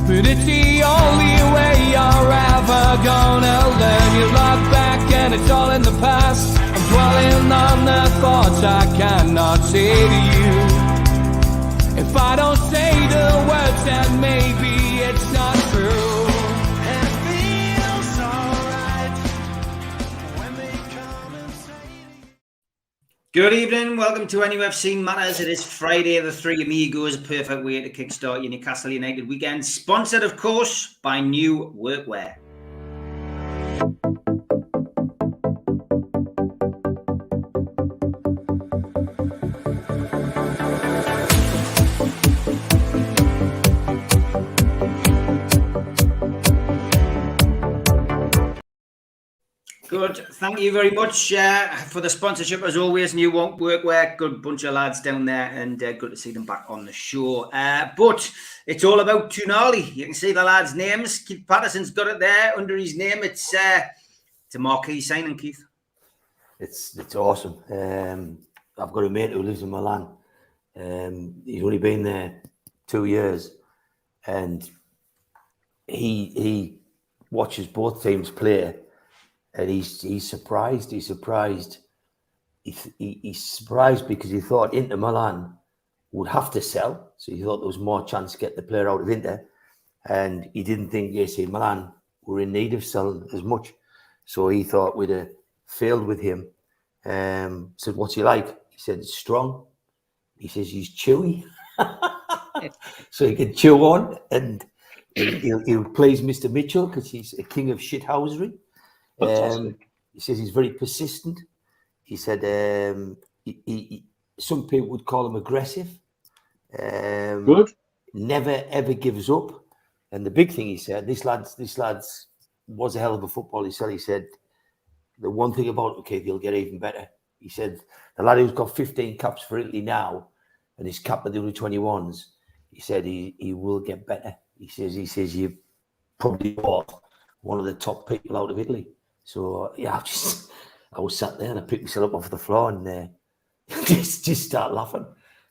but it's the only way you're ever gonna learn. You look back and it's all in the past. I'm dwelling on the thoughts I cannot say to you. If I don't say the words, then maybe it's not true. And it feels alright when they come and say. Good evening, welcome to NUFC Matters. It is Friday, the Three Amigos, a perfect way to kickstart your Newcastle United weekend. Sponsored, of course, by New Workwear. Good. Thank you very much for the sponsorship, as always. New Workwear, good bunch of lads down there, and good to see them back on the show. But it's all about Tonali. You can see the lads' names. Keith Patterson's got it there under his name. It's a marquee signing, Keith. It's awesome. I've got a mate who lives in Milan. He's only been there 2 years, and he watches both teams play. And he's surprised. He's surprised because he thought Inter Milan would have to sell. So he thought there was more chance to get the player out of Inter. And he didn't think AC Milan were in need of selling as much. So he thought we'd have failed with him. Said, what's he like? He said, it's strong. He says, he's chewy. So he can chew on. And he'll please Mr. Mitchell because he's a king of shithousery. He says he's very persistent. He said some people would call him aggressive. Good. Never ever gives up. And the big thing he said, this lad's was a hell of a footballer. He said the one thing about okay, he'll get even better. He said the lad who's got 15 caps for Italy now and his cap at the under-21s, he said he will get better. He says you probably are one of the top people out of Italy. So yeah, I was sat there and I picked myself up off the floor and just start laughing.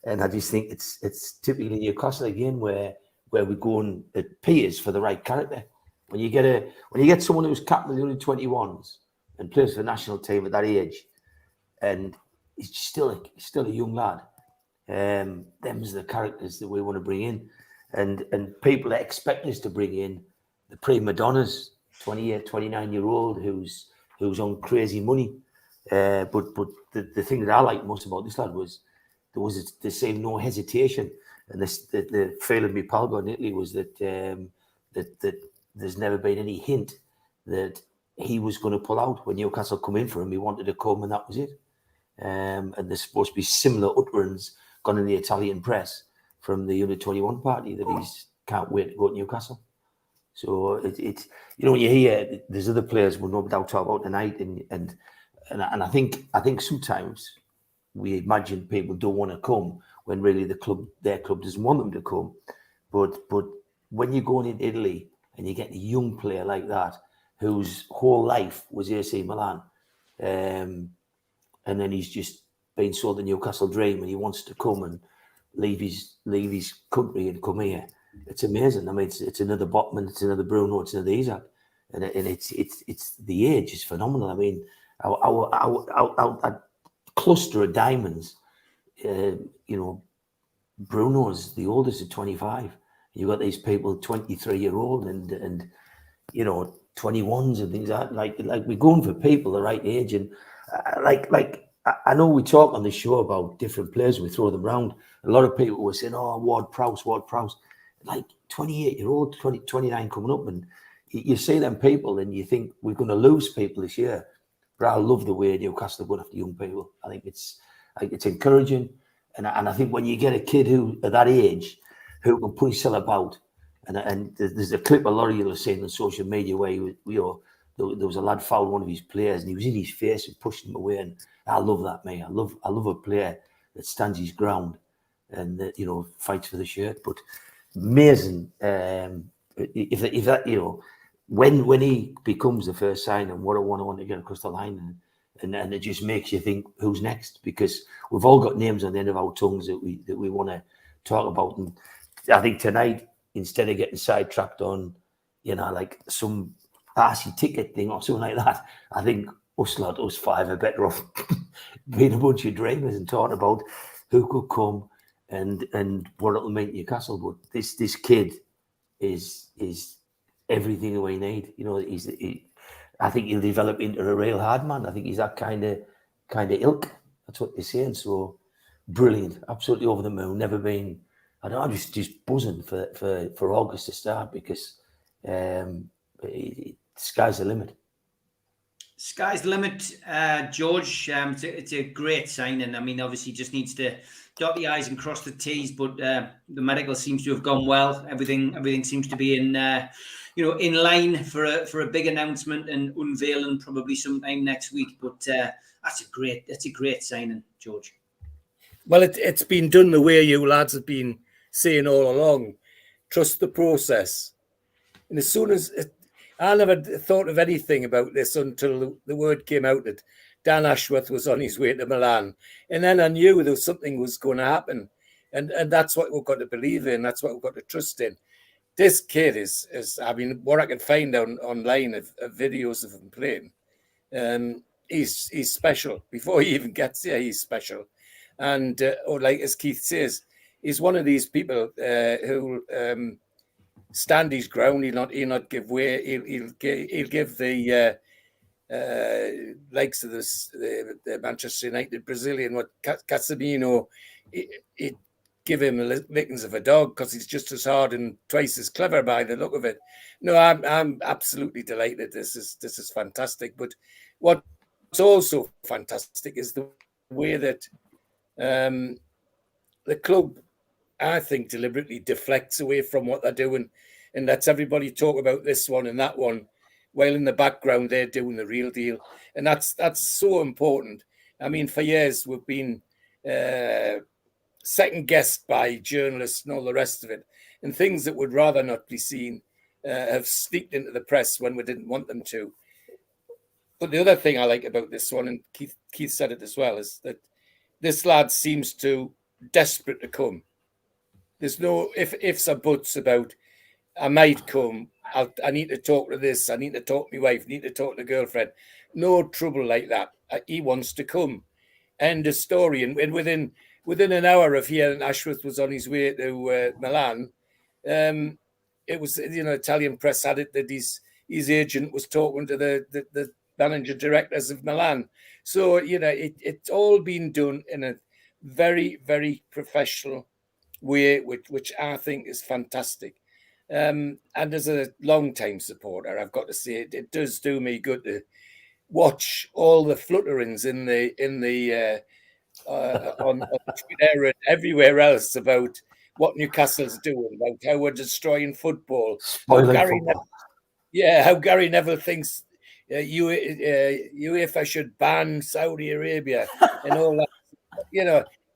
And I just think it's typically Newcastle again where we go and it pays for the right character. When you get someone who's captain of the under-21s and plays for the national team at that age, and he's still a young lad. Them's the characters that we want to bring in, and people that expect us to bring in the prima donnas. 28, 29-year-old who's on crazy money. But the thing that I liked most about this lad was there seemed no hesitation. And the feeling me pal got in Italy was that there's never been any hint that he was going to pull out. When Newcastle come in for him, he wanted to come and that was it. And there's supposed to be similar utterance gone in the Italian press from the under-21 party that he's can't wait to go to Newcastle. So it's when you hear there's other players we'll no doubt talk about tonight, and I think sometimes we imagine people don't want to come when really their club doesn't want them to come. But when you're going in Italy and you get a young player like that whose whole life was AC Milan, and then he's just been sold the Newcastle dream and he wants to come and leave his country and come here. It's amazing. I mean, it's another Botman, it's another Bruno, it's another Isaac, and it's the age is phenomenal. I mean, our cluster of diamonds. Bruno's the oldest at 25. You've got these people 23-year-old and 21s and things like we're going for people the right age, and I know we talk on the show about different players, we throw them around. A lot of people were saying, "Oh, Ward-Prowse." Like 28-year-old, 29 coming up, and you see them people and you think we're going to lose people this year. But I love the way Newcastle are going after young people. I think it's encouraging, and I think when you get a kid who at that age who can put himself about, and there's a clip a lot of you have seen on social media where there was a lad fouled one of his players and he was in his face and pushed him away, and I love that, mate. I love a player that stands his ground and that fights for the shirt, but. Amazing. If that when he becomes the first sign and what I want to get across the line, and it just makes you think who's next, because we've all got names on the end of our tongues that we want to talk about. And I think tonight instead of getting sidetracked on, like some arsey ticket thing or something like that. I think us five are better off being a bunch of dreamers and talking about who could come and what it'll mean to Newcastle. But this kid is everything we need. I think he'll develop into a real hard man. I think he's that kind of ilk. That's what they're saying. So brilliant, absolutely over the moon. Never been. I don't know. I'm just buzzing for August to start because sky's the limit. Sky's the limit, George. It's a great signing. I mean, obviously, just needs to dot the I's and cross the T's. But the medical seems to have gone well. Everything seems to be in line for a big announcement and unveiling probably sometime next week. But that's a great signing, George. Well, it's been done the way you lads have been saying all along. Trust the process. And as soon as I never thought of anything about this until the word came out that Dan Ashworth was on his way to Milan. And then I knew there was something was going to happen. And that's what we've got to believe in. That's what we've got to trust in. This kid is I mean, what I can find online of videos of him playing, he's special. Before he even gets here, he's special. And or like as Keith says, he's one of these people who stand his ground. He'll not give way. He'll give the likes of the Manchester United Brazilian, what Casemiro, it give him the lickings of a dog because he's just as hard and twice as clever by the look of it. No, I'm absolutely delighted. This is fantastic. But what's also fantastic is the way that the club, I think, deliberately deflects away from what they're doing and lets everybody talk about this one and that one, while in the background they're doing the real deal. And that's so important. I mean, for years we've been second-guessed by journalists and all the rest of it, and things that would rather not be seen have sneaked into the press when we didn't want them to. But the other thing I like about this one, and Keith said it as well, is that this lad seems to desperate to come. There's no ifs or buts about, I might come, I need to talk to this, I need to talk to my wife, I need to talk to the girlfriend. No trouble like that. He wants to come. End of story. And within an hour of hearing Ashworth was on his way to Milan, it was, Italian press had it that his agent was talking to the manager directors of Milan. So, it's all been done in a very, very professional way, which I think is fantastic. And as a long-time supporter, I've got to say it does do me good to watch all the flutterings on Twitter and everywhere else about what Newcastle's doing, about how we're destroying football. How Gary Neville thinks UEFA should ban Saudi Arabia and all that.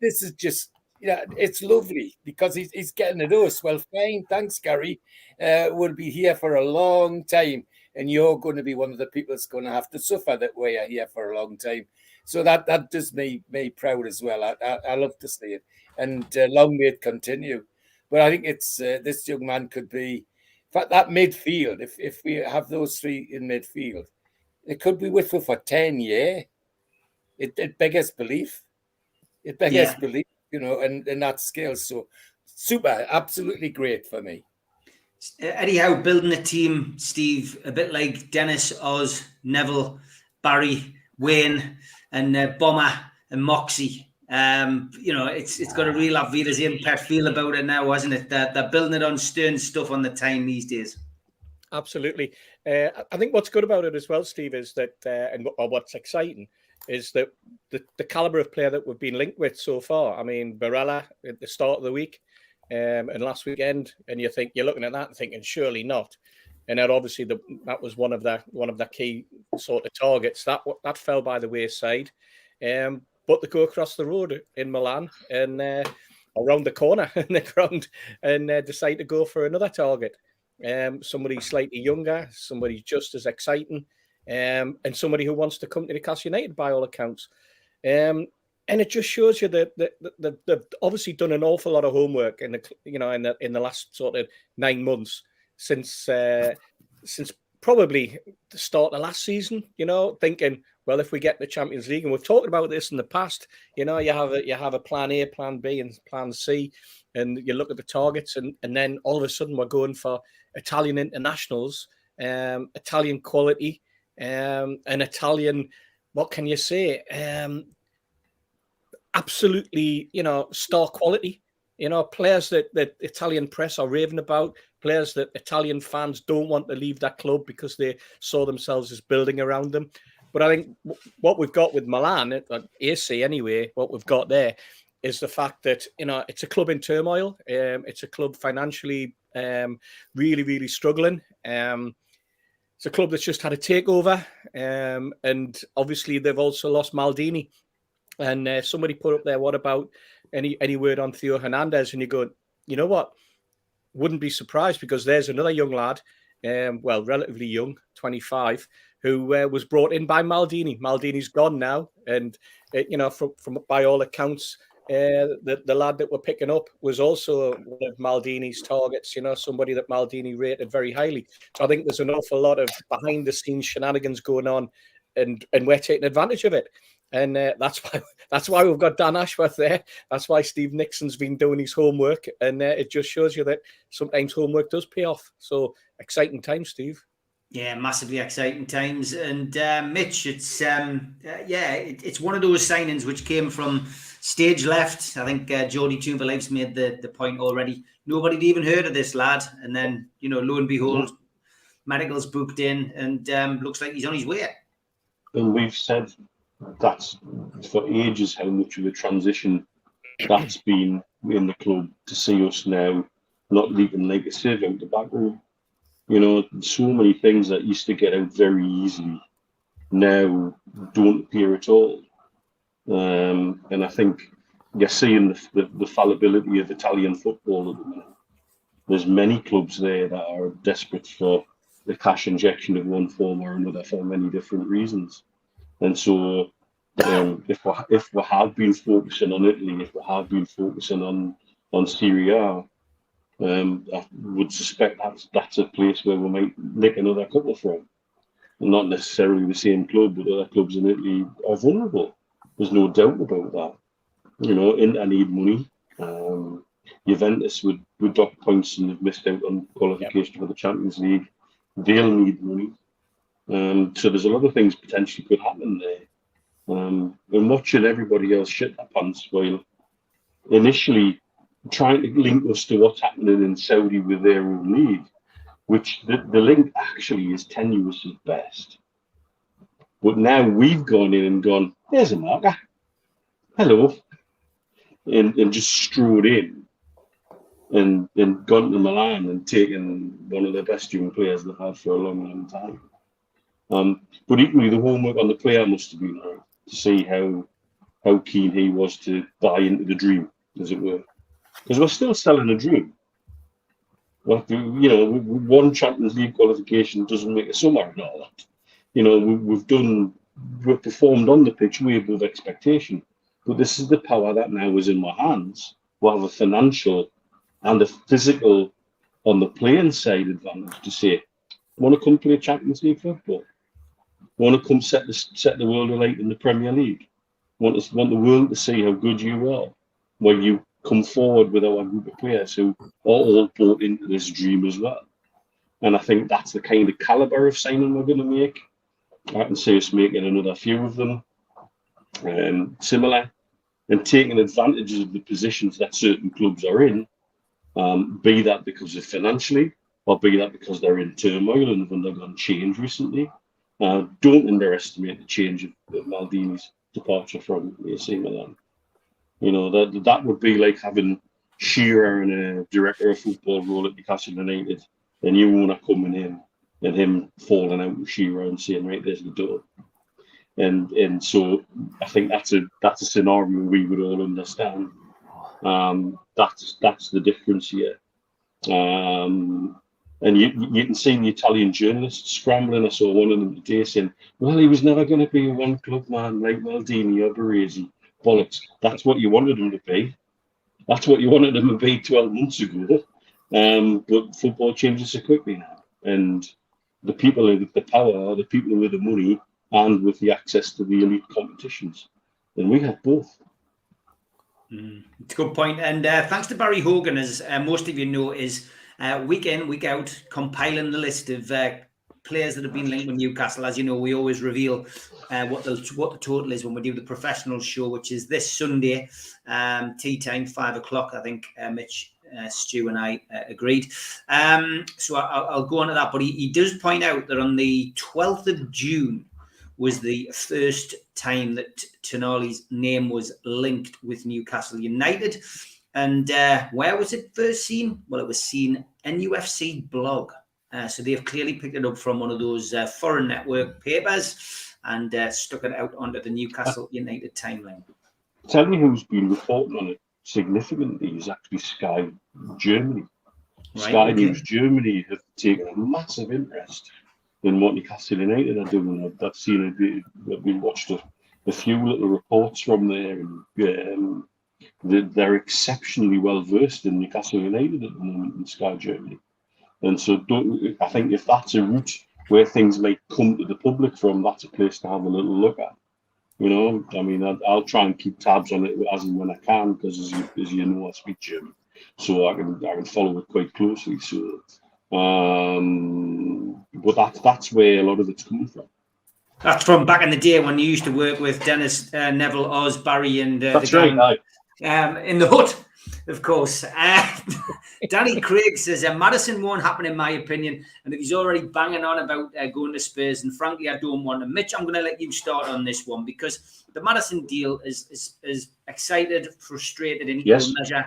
This is just, it's lovely because he's getting a dose. Well, fine, thanks, Gary. We'll be here for a long time, and you're going to be one of the people that's going to have to suffer that we are here for a long time. So that does me proud as well. I love to see it, and long may it continue. But I think it's this young man could be, in fact, that midfield. If we have those three in midfield, it could be with for 10 years. It beggars belief. It beggars belief, and that scale. So super, absolutely great for me. Anyhow, building a team, Steve, a bit like Dennis, Oz, Neville, Barry, Wayne, and Bomber and Moxie. It's got a real Vida's impact feel about it now, hasn't it? They're building it on stern stuff on the time these days. Absolutely. I think what's good about it as well, Steve, is that, and what's exciting, is that the caliber of player that we've been linked with so far. I mean, Barella at the start of the week and last weekend, and you're looking at that and thinking, surely not. And then obviously that was one of the key sort of targets that fell by the wayside. But they go across the road in Milan and around the corner in the ground and decide to go for another target. Somebody slightly younger, somebody just as exciting, and somebody who wants to come to Newcastle United by all accounts. And it just shows you that they've obviously done an awful lot of homework in the last sort of 9 months since probably the start of last season. Thinking, well, if we get the Champions League, and we've talked about this in the past, you have a plan A, plan B, and plan C, and you look at the targets, and then all of a sudden we're going for Italian internationals, Italian quality, and Italian. What can you say? Absolutely, star quality. Players that Italian press are raving about, players that Italian fans don't want to leave that club because they saw themselves as building around them. But I think what we've got with Milan, AC anyway, what we've got there is the fact that, it's a club in turmoil. It's a club financially really, really struggling. It's a club that's just had a takeover. And obviously they've also lost Maldini. And somebody put up there, what about any word on Theo Hernandez? And you go, you know what? Wouldn't be surprised, because there's another young lad, relatively young, 25, who was brought in by Maldini. Maldini's gone now. And, from by all accounts, the lad that we're picking up was also one of Maldini's targets, somebody that Maldini rated very highly. So I think there's an awful lot of behind-the-scenes shenanigans going on, and we're taking advantage of it. And that's why we've got Dan Ashworth there. That's why Steve Nixon's been doing his homework, and it just shows you that sometimes homework does pay off. So exciting times, Steve. Yeah, massively exciting times. And Mitch, it's it's one of those signings which came from stage left. I think Jody Toomba-Life's made the point already. Nobody'd even heard of this lad, and then lo and behold, medical's booked in, and looks like he's on his way. And we've said that's for ages how much of a transition that's been in the club to see us now not leaking like a sieve out the back room. So many things that used to get out very easily now don't appear at all. And I think you're seeing the fallibility of Italian football at the minute. There's many clubs there that are desperate for the cash injection of one form or another for many different reasons. And so if we have been focusing on Italy, if we have been focusing on Serie A, I would suspect that's a place where we might nick another couple from. Not necessarily the same club, but other clubs in Italy are vulnerable. There's no doubt about that. Inter need money. Juventus would dock points and have missed out on qualification for the Champions League. They'll need money. So there's a lot of things potentially could happen there. And watching everybody else shit their pants while initially trying to link us to what's happening in Saudi with their own league, which the link actually is tenuous at best. But now we've gone in and gone, there's a marker. Hello. And just strode in and gone to Milan and taken one of the best young players they've had for a long, long time. But equally, the homework on the player must have been hard to see how keen he was to buy into the dream, as it were. Because we're still selling a dream. Well, one Champions League qualification doesn't make a summer and all that. We've performed on the pitch way above expectation. But this is the power that now is in my hands. We have a financial and a physical on the playing side advantage to say, want to come play Champions League football? Want to come set the world alight in the Premier League? Want the world to see how good you are? Well, you come forward with our group of players who are all bought into this dream as well. And I think that's the kind of calibre of signing we're going to make. I can see us making another few of them similar, and taking advantage of the positions that certain clubs are in, be that because of financially, or be that because they're in turmoil and have undergone change recently. Don't underestimate the change of Maldini's departure from AC Milan. That would be like having Shearer and a director of football role at Newcastle United, and you owner coming in and him falling out with Shearer and saying, right, there's the door. And so I think that's a scenario we would all understand. That's the difference here. And you can see the Italian journalists scrambling. I saw one of them today saying, well, he was never going to be a one-club man like Maldini or Baresi. bollocks. That's what you wanted them to be. That's what you wanted them to be 12 months ago. But football changes so quickly now. And the people with the power are the people with the money and with the access to the elite competitions. And we have both. It's a good point. And thanks to Barry Hogan, as most of you know, is week in, week out, compiling the list of players that have been linked with Newcastle. As you know, we always reveal what the total is when we do the professional show, which is this Sunday, tea time, 5 o'clock. I think Mitch, Stu and I agreed. So I'll go on to that. But he does point out that on the 12th of June was the first time that Tonali's name was linked with Newcastle United. And where was it first seen? Well, it was seen NUFC blog. So they've clearly picked it up from one of those foreign network papers and stuck it out onto the Newcastle United timeline. Tell me who's been reporting on it significantly is actually Sky Germany. Right, Sky News Germany have taken a massive interest in what Newcastle United are doing. I've seen it. We've watched a few little reports from there, and they're exceptionally well versed in Newcastle United at the moment in Sky Germany. And so, I think if that's a route where things might come to the public from, that's a place to have a little look at. You know, I mean, I'll try and keep tabs on it as and when I can, because as you know, I speak German, so I can follow it quite closely. So. But that's where a lot of it's coming from. That's from back in the day when you used to work with Dennis, Neville, Oz, Barry, and that's right. In the hut, of course. Danny Craig says Madison won't happen in my opinion, and if he's already banging on about going to Spurs, and frankly, I don't want him. Mitch, I'm going to let you start on this one because the Madison deal is excited, frustrated in equal measure.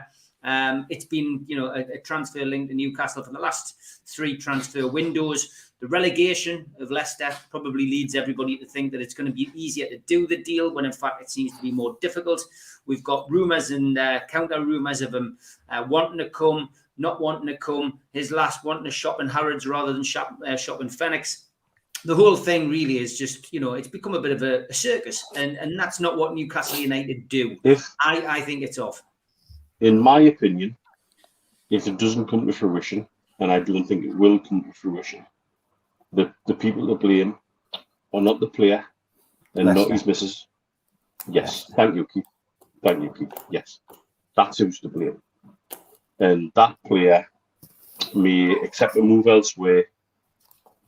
It's been, a transfer link to Newcastle for the last 3 transfer windows. The relegation of Leicester probably leads everybody to think that it's going to be easier to do the deal, when in fact it seems to be more difficult. We've got rumours and counter rumours of him wanting to come, not wanting to come, his last wanting to shop in Harrods rather than shop in Phoenix. The whole thing really is just, it's become a bit of a circus, and that's not what Newcastle United do. I think it's off. In my opinion, if it doesn't come to fruition, and I don't think it will come to fruition, the people to blame are not the player and not his missus. Yes, thank you, Keith. Thank you, Keith. Yes, that's who's to blame. And that player may accept a move elsewhere,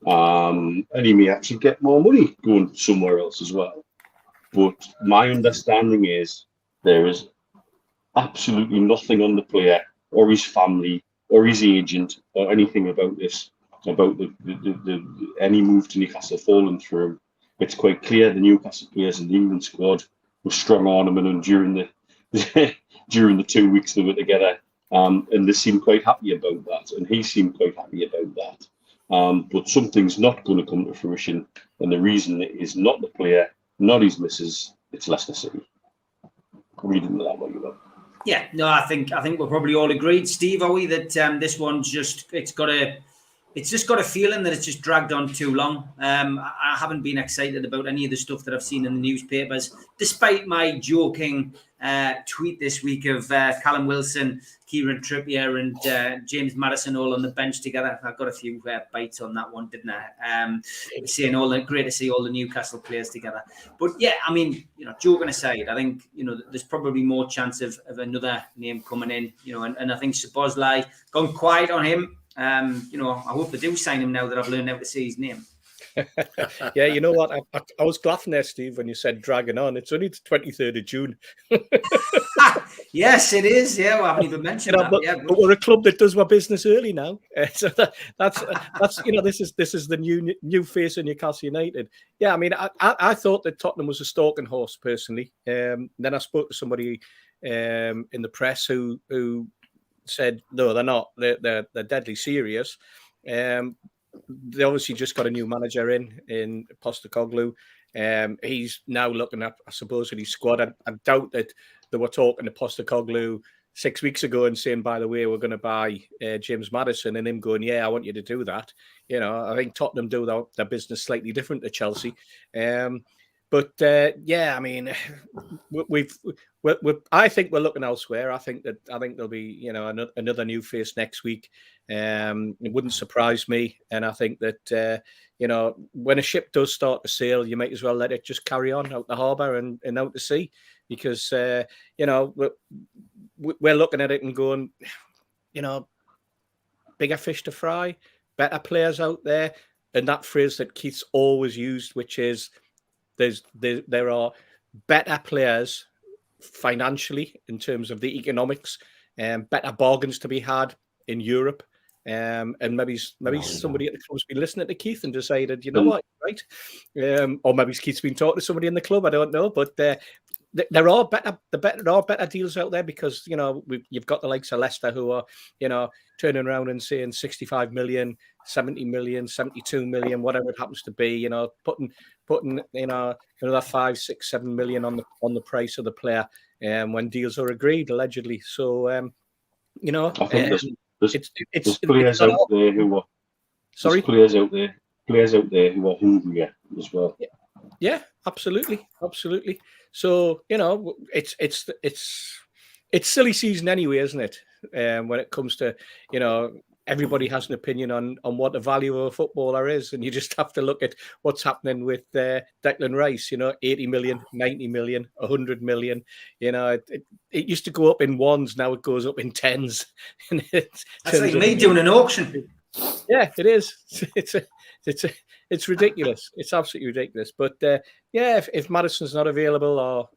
and he may actually get more money going somewhere else as well. But my understanding is there is absolutely nothing on the player or his family or his agent or anything about this, about the any move to Newcastle falling through. It's quite clear the Newcastle players in the England squad were strong on him and during the during the 2 weeks they were together, and they seemed quite happy about that, and he seemed quite happy about that. But something's not going to come to fruition, and the reason it is not the player, not his missus, it's Leicester City. Reading that way, you know. Yeah, no, I think we're probably all agreed, Steve, are we, that this one's just it's just got a feeling that it's just dragged on too long. I haven't been excited about any of the stuff that I've seen in the newspapers, despite my joking tweet this week of Callum Wilson, Kieran Trippier and James Maddison all on the bench together. I got a few bites on that one, didn't I? Saying great to see all the Newcastle players together. But yeah, I mean, joking aside, I think, there's probably more chance of another name coming in, and I think Szoboszlai gone quiet on him. I hope they do sign him now that I've learned how to say his name. Yeah, you know what? I was laughing there, Steve, when you said dragging on. It's only the 23rd of June. Yes, it is. Yeah, well, I haven't even mentioned that. But we're a club that does our business early now. So that's this is the new face of Newcastle United. Yeah, I mean, I thought that Tottenham was a stalking horse personally. Then I spoke to somebody in the press who said no, they're not. They're deadly serious. They obviously just got a new manager in Postecoglou. He's now looking at, I suppose, at his squad. I doubt that they were talking to Postecoglou 6 weeks ago and saying, by the way, we're going to buy James Maddison, and him going, yeah, I want you to do that. I think Tottenham do their business slightly different to Chelsea. But yeah, I mean, I think we're looking elsewhere. I think there'll be another new face next week. It wouldn't surprise me, and I think that when a ship does start to sail, you might as well let it just carry on out the harbour and out to sea, because we're looking at it and going, bigger fish to fry, better players out there, and that phrase that Keith's always used, which is there are better players financially in terms of the economics, and better bargains to be had in Europe. And maybe somebody at the club's been listening to Keith and decided, what, right? Or maybe Keith's been talking to somebody in the club. I don't know, but there are better deals out there, because you've got the likes of Leicester, who are turning around and saying 65 million, 70 million, 72 million, whatever it happens to be, putting another 5, 6, 7 million on the price of the player when deals are agreed, allegedly. So I think there's players out there who are players out there who are hungrier as well. Yeah, absolutely. So it's silly season anyway, isn't it? When it comes to everybody has an opinion on what the value of a footballer is, and you just have to look at what's happening with Declan Rice. 80 million, 90 million, 100 million. It used to go up in ones, now it goes up in tens. That's like me doing an auction. Yeah, it is. It's ridiculous. It's absolutely ridiculous. But if Maddison's not available, or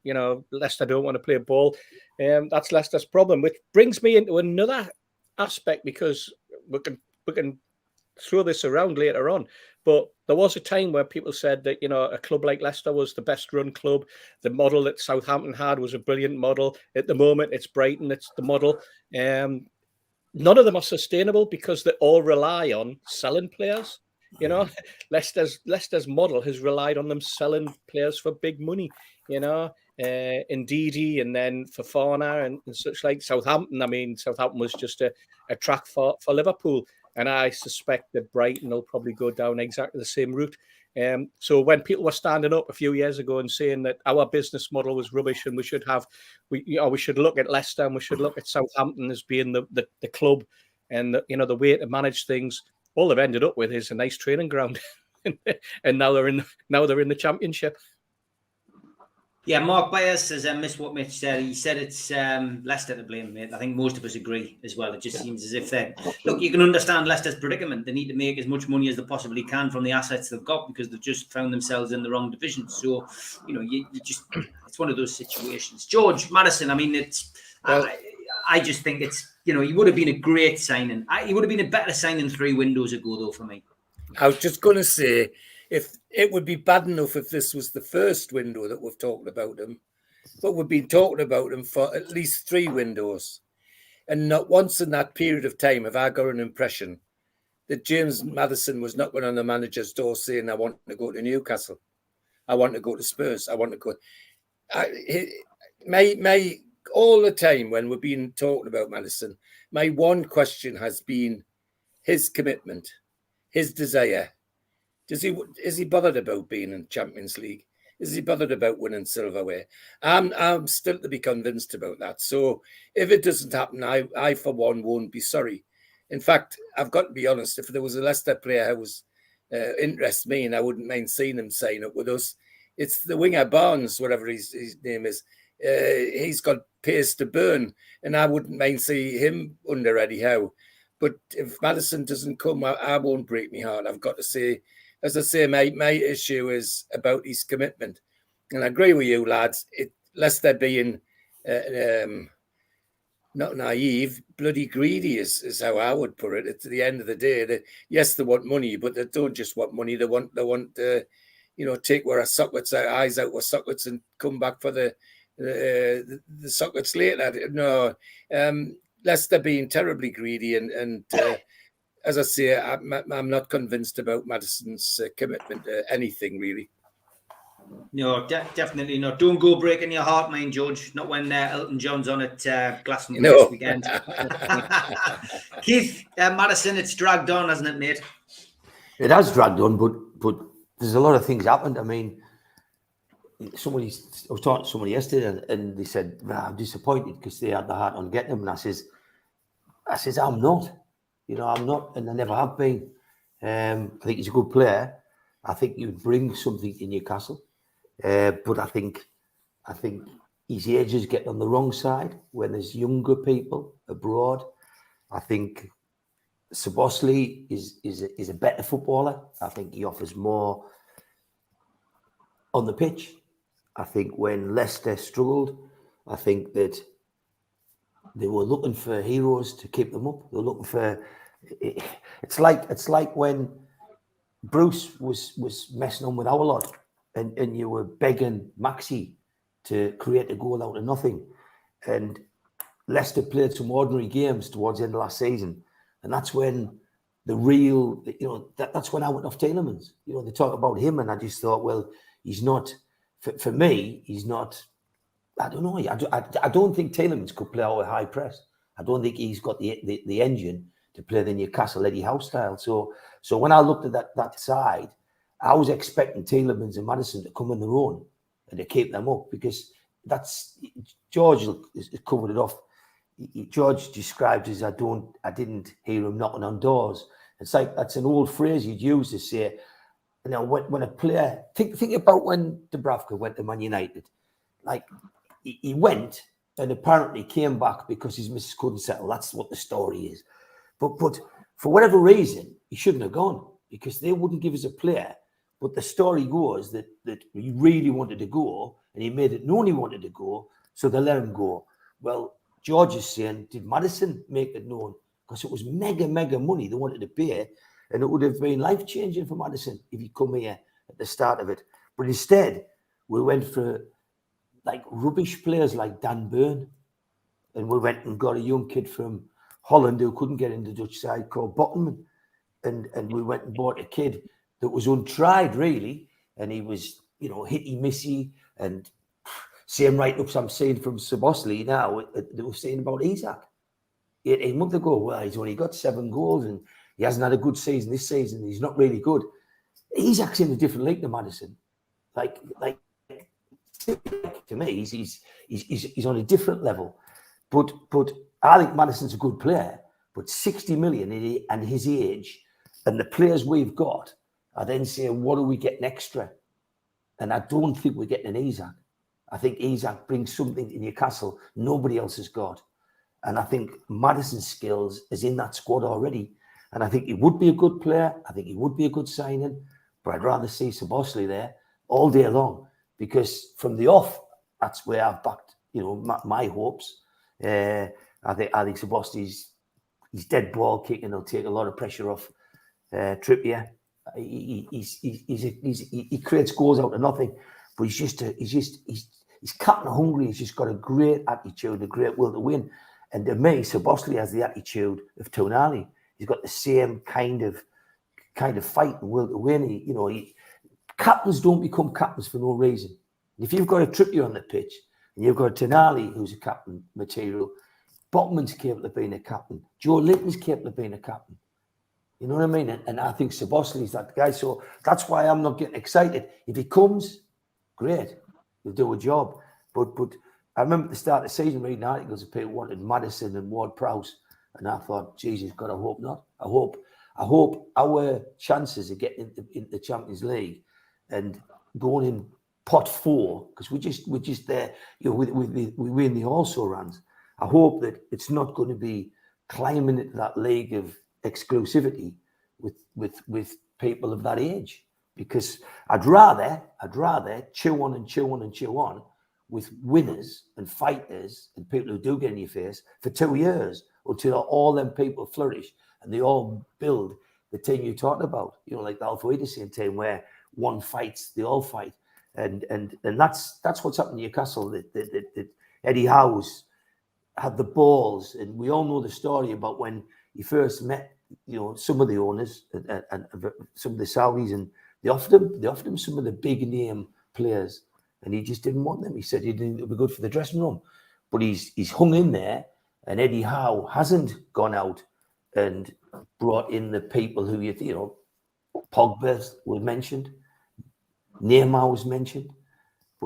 Leicester don't want to play ball, that's Leicester's problem. Which brings me into another aspect, because we can throw this around later on. But there was a time where people said that a club like Leicester was the best run club. The model that Southampton had was a brilliant model. At the moment, it's Brighton. It's the model. None of them are sustainable, because they all rely on selling players. Leicester's model has relied on them selling players for big money. Ndidi, and then Fofana and such like. Southampton was just a track for Liverpool, and I suspect that Brighton will probably go down exactly the same route. So when people were standing up a few years ago and saying that our business model was rubbish, and we should look at Leicester and we should look at Southampton as being the club and the way to manage things, all they've ended up with is a nice training ground, and now they're in the Championship. Yeah, Mark Byers says, I missed what Mitch said. He said it's Leicester to blame, mate. I think most of us agree as well. It just seems as if look, you can understand Leicester's predicament. They need to make as much money as they possibly can from the assets they've got, because they've just found themselves in the wrong division. So, you just, it's one of those situations. George Maddison, I just think it's, he would have been a great signing. He would have been a better signing 3 windows ago, though, for me. I was just going to say, if it would be bad enough if this was the first window that we've talked about him, but we've been talking about him for at least 3 windows. And not once in that period of time have I got an impression that James Maddison was knocking on the manager's door saying, I want to go to Newcastle. I want to go to Spurs. I want to go. All the time when we've been talking about Maddison, my one question has been his commitment, his desire. Is he bothered about being in Champions League? Is he bothered about winning silverware? I'm still to be convinced about that. So if it doesn't happen, I for one won't be sorry. In fact, I've got to be honest. If there was a Leicester player who was interests me, and I wouldn't mind seeing him sign up with us, it's the winger Barnes, whatever his name is. He's got pace to burn, and I wouldn't mind seeing him under Eddie Howe. But if Maddison doesn't come, I won't break my heart. I've got to say, as I say, my issue is about his commitment. And I agree with you, lads. Leicester being not naive, bloody greedy is how I would put it. At the end of the day, yes, they want money, but they don't just want money. They want take our sockets, our eyes out with sockets, and come back for the sockets later. No, Leicester being terribly greedy, and as I say, I'm not convinced about Maddison's commitment to anything, really. No, definitely not. Don't go breaking your heart, mind, George. Not when Elton John's on at Glastonbury this weekend. Keith, Maddison, it's dragged on, hasn't it, mate? It has dragged on, but there's a lot of things happened. I mean, I was talking to somebody yesterday, and they said, I'm disappointed because they had the heart on getting him. And I says, I'm not. I'm not, and I never have been. I think he's a good player. I think he would bring something to Newcastle. But I think his age is getting on the wrong side when there's younger people abroad. I think Szoboszlai is a better footballer. I think he offers more on the pitch. I think when Leicester struggled, I think that they were looking for heroes to keep them up. They were looking for. It's like when Bruce was messing on with our lot, and you were begging Maxi to create a goal out of nothing, and Leicester played some ordinary games towards the end of last season, and that's when the real, that's when I went off Tielemans. They talk about him, and I just thought, well, he's not. For me, he's not. I don't know. I don't think Tielemans could play out a high press. I don't think he's got the engine to play the Newcastle Eddie Howe style. So when I looked at that side, I was expecting Tielemans and Maddison to come on their own and to keep them up, because that's George has covered it off. George described as I didn't hear him knocking on doors. It's like that's an old phrase you'd use to say, when a player think about when Dubravka went to Man United, like he went and apparently came back because his missus couldn't settle. That's what the story is. But for whatever reason, he shouldn't have gone, because they wouldn't give us a player. But the story goes that he really wanted to go, and he made it known he wanted to go, so they let him go. Well, George is saying, did Maddison make it known? Because it was mega money they wanted to pay, and it would have been life-changing for Maddison if he'd come here at the start of it. But instead, we went for like rubbish players like Dan Burn, and we went and got a young kid from Holland who couldn't get in the Dutch side called Bottenman, and we went and bought a kid that was untried really, and he was hitty missy, and same write-ups I'm seeing from Szoboszlai now. They were saying about Isak 18 months ago. Well, he's only got 7 goals and he hasn't had a good season this season. He's not really good. Isak's in a different league to Maddison. Like to me, he's on a different level. But I think Maddison's a good player. But 60 million and his age and the players we've got, I then say, what are we getting extra? And I don't think we're getting an Isak. I think Isak brings something to Newcastle nobody else has got. And I think Maddison's skills is in that squad already. And I think he would be a good player. I think he would be a good signing. But I'd rather see Szoboszlai there all day long, because from the off, that's where I've backed, my hopes. I think Szoboszlai's he's dead ball kicking. He'll take a lot of pressure off Trippier. He creates goals out of nothing, but he's captain hungry. He's just got a great attitude, a great will to win. And to me, Szoboszlai has the attitude of Tonali. He's got the same kind of fight and will to win. Captains don't become captains for no reason. If you've got a Trippier on the pitch and you've got a Tonali who's a captain material, Botman's capable of being a captain. Joe Linton's capable of being a captain. You know what I mean? And I think Szoboszlai's that guy. So that's why I'm not getting excited. If he comes, great. He'll do a job. But I remember at the start of the season reading articles of people wanted Maddison and Ward-Prowse. And I thought, Jesus, God, I hope not. I hope our chances of getting into the Champions League and going in pot 4, because we're just there, we win the also runs. I hope that it's not going to be climbing into that league of exclusivity with people of that age, because I'd rather chew on with winners and fighters and people who do get in your face for 2 years until all them people flourish and they all build the team you talked about, like the Alpha Edison team where one fights, they all fight. And that's what's happened in Newcastle. That Eddie Howe's had the balls, and we all know the story about when he first met, some of the owners and some of the Saudis, and they offered him some of the big name players, and he just didn't want them. He said he didn't think it would be good for the dressing room, but he's hung in there, and Eddie Howe hasn't gone out and brought in the people who Pogba was mentioned, Neymar was mentioned,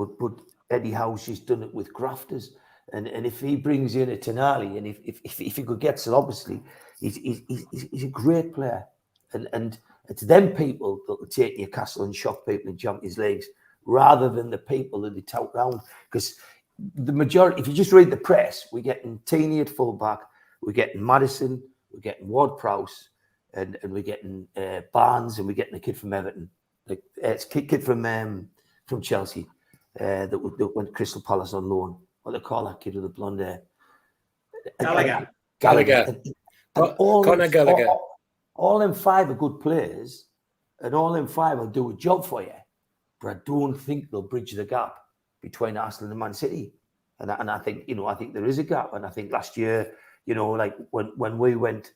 but Eddie Howe's just done it with grafters. And if he brings in a Tonali, and if he could get it, obviously, he's a great player. And it's them people that will take Newcastle and shock people in Champions Leagues rather than the people that they tout round. Because the majority, if you just read the press, we're getting Tini at fullback, we're getting Maddison, we're getting Ward-Prowse, and we're getting Barnes, and we're getting a kid from Everton. Like it's a kid from Chelsea that went Crystal Palace on loan. What they call that kid with the blonde hair? Gallagher. Conor Gallagher. All them 5 are good players, and all them 5 will do a job for you. But I don't think they'll bridge the gap between Arsenal and Man City. And I think, I think there is a gap. And I think last year, like when we went,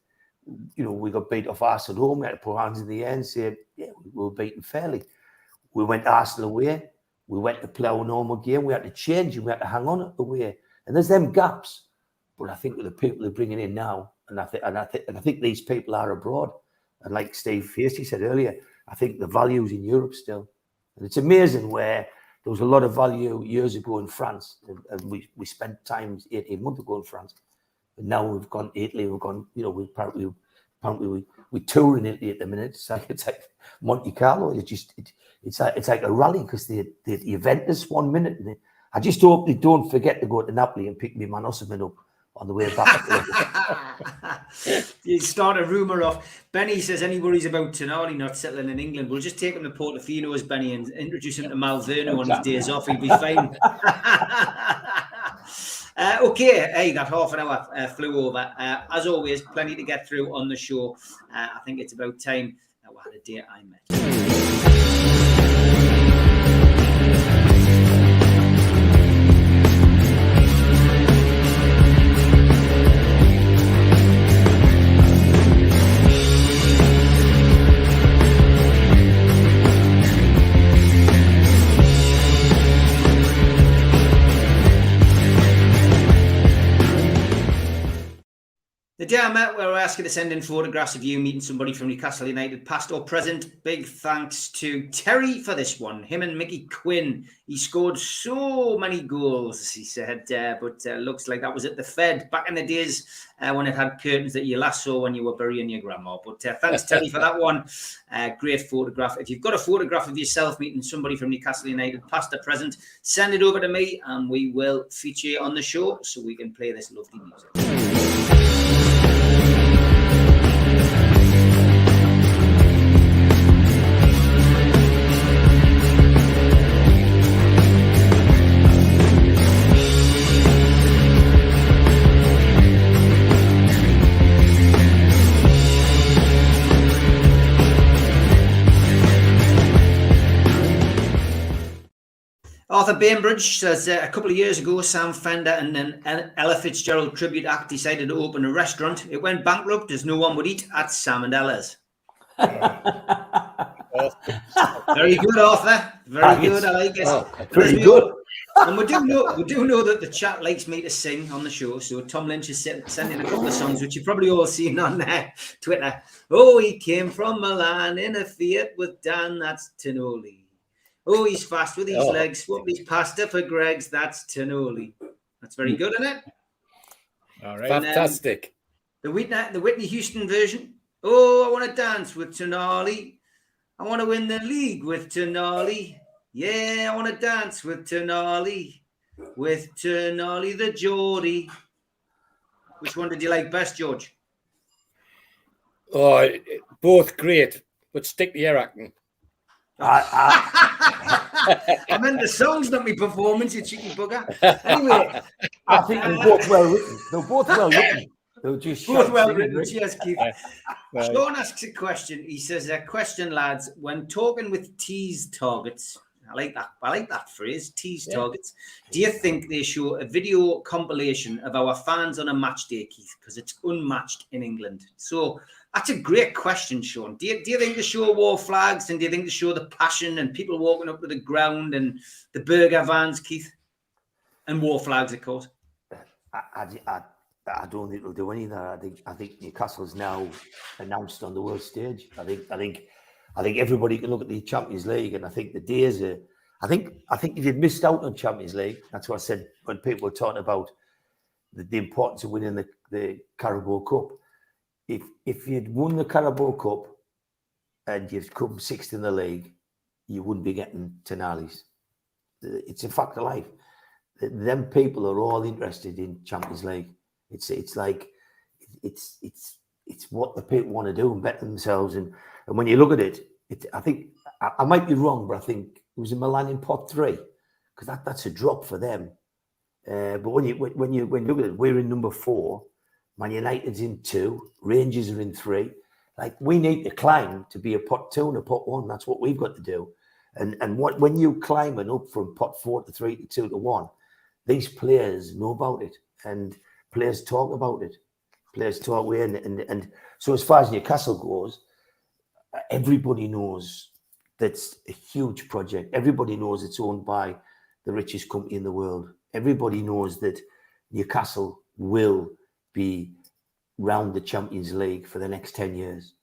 we got beat off Arsenal home, we had to put hands in the air and say, yeah, we were beaten fairly. We went Arsenal away. We went to play our normal game. We had to change and we had to hang on away. And there's them gaps. But I think with the people they're bringing in now, and I think these people are abroad. And like Steve Hasty said earlier, I think the value's in Europe still. And it's amazing where there was a lot of value years ago in France. And we spent time 18 months ago in France. And now we've gone to Italy, we've gone, apparently we tour in Italy at the minute. It's like Monte Carlo. It's like a rally because the Juventus 1 minute. And I just hope they don't forget to go to Napoli and pick me Man Osimhen up on the way back. You start a rumour off. Benny says any worries about Tonali not settling in England? We'll just take him to Portofino's, Benny, and introduce him to Malverno on his days off. He'll be fine. Okay, hey, that half an hour flew over. As always, plenty to get through on the show. I think it's about time that we had a date I met. The day I met, we were asking to send in photographs of you meeting somebody from Newcastle United, past or present. Big thanks to Terry for this one. Him and Mickey Quinn. He scored so many goals, he said, but looks like that was at the Fed back in the days when it had curtains that you last saw when you were burying your grandma. But thanks, Terry, for that one. Great photograph. If you've got a photograph of yourself meeting somebody from Newcastle United, past or present, send it over to me and we will feature you on the show so we can play this lovely music. Arthur Bainbridge says a couple of years ago, Sam Fender and an Ella Fitzgerald tribute act decided to open a restaurant. It went bankrupt as no one would eat at Sam and Ella's. Very good, Arthur. Very good. I like it. Oh, pretty good. And we do know that the chat likes me to sing on the show. So Tom Lynch is sending a couple of songs, which you've probably all seen on Twitter. Oh, he came from Milan in a Fiat with Dan. That's Tonoli. Oh, he's fast with his legs. Swap his pasta for Greg's. That's Tonoli. That's very good, isn't it? All right. Fantastic. The Whitney Houston version. Oh, I want to dance with Tonali. I want to win the league with Tonali. Yeah, I want to dance with Tonali. With Tonali the Geordie. Which one did you like best, George? Oh, both great, but stick to your acting. I meant the songs, not my performance, you cheeky bugger. Anyway, I think they're both well written. They're both well written. They're just both well written. Cheers, Keith. Sean asks a question. He says, question, lads, when talking with tease targets, I like that phrase, tease targets. Do you think they show a video compilation of our fans on a match day, Keith? Because it's unmatched in England. So that's a great question, Sean. Do you think they show war flags, and do you think they show the passion and people walking up to the ground and the burger vans, Keith? And war flags, of course. I don't think they'll do any of that. I think Newcastle's now announced on the world stage. I think everybody can look at the Champions League, and I think the days I think if you'd missed out on Champions League, that's what I said when people were talking about the importance of winning the Carabao Cup. If you'd won the Carabao Cup and you'd come sixth in the league, you wouldn't be getting Tenali's. It's a fact of life. Them people are all interested in Champions League. It's like it's what the people want to do and bet themselves. And when you look at it, I think I might be wrong, but I think it was in Milan in pot 3 because that's a drop for them. But when you look at it, we're in number 4, Man United's in 2, Rangers are in 3. Like we need to climb to be a pot 2 and a pot 1. That's what we've got to do. And when you climbing up from pot 4 to 3 to 2 to 1, these players know about it and players talk about it. Players talk away and so as far as Newcastle goes, everybody knows that's a huge project. Everybody knows it's owned by the richest company in the world. Everybody knows that Newcastle will be round the Champions League for the next 10 years.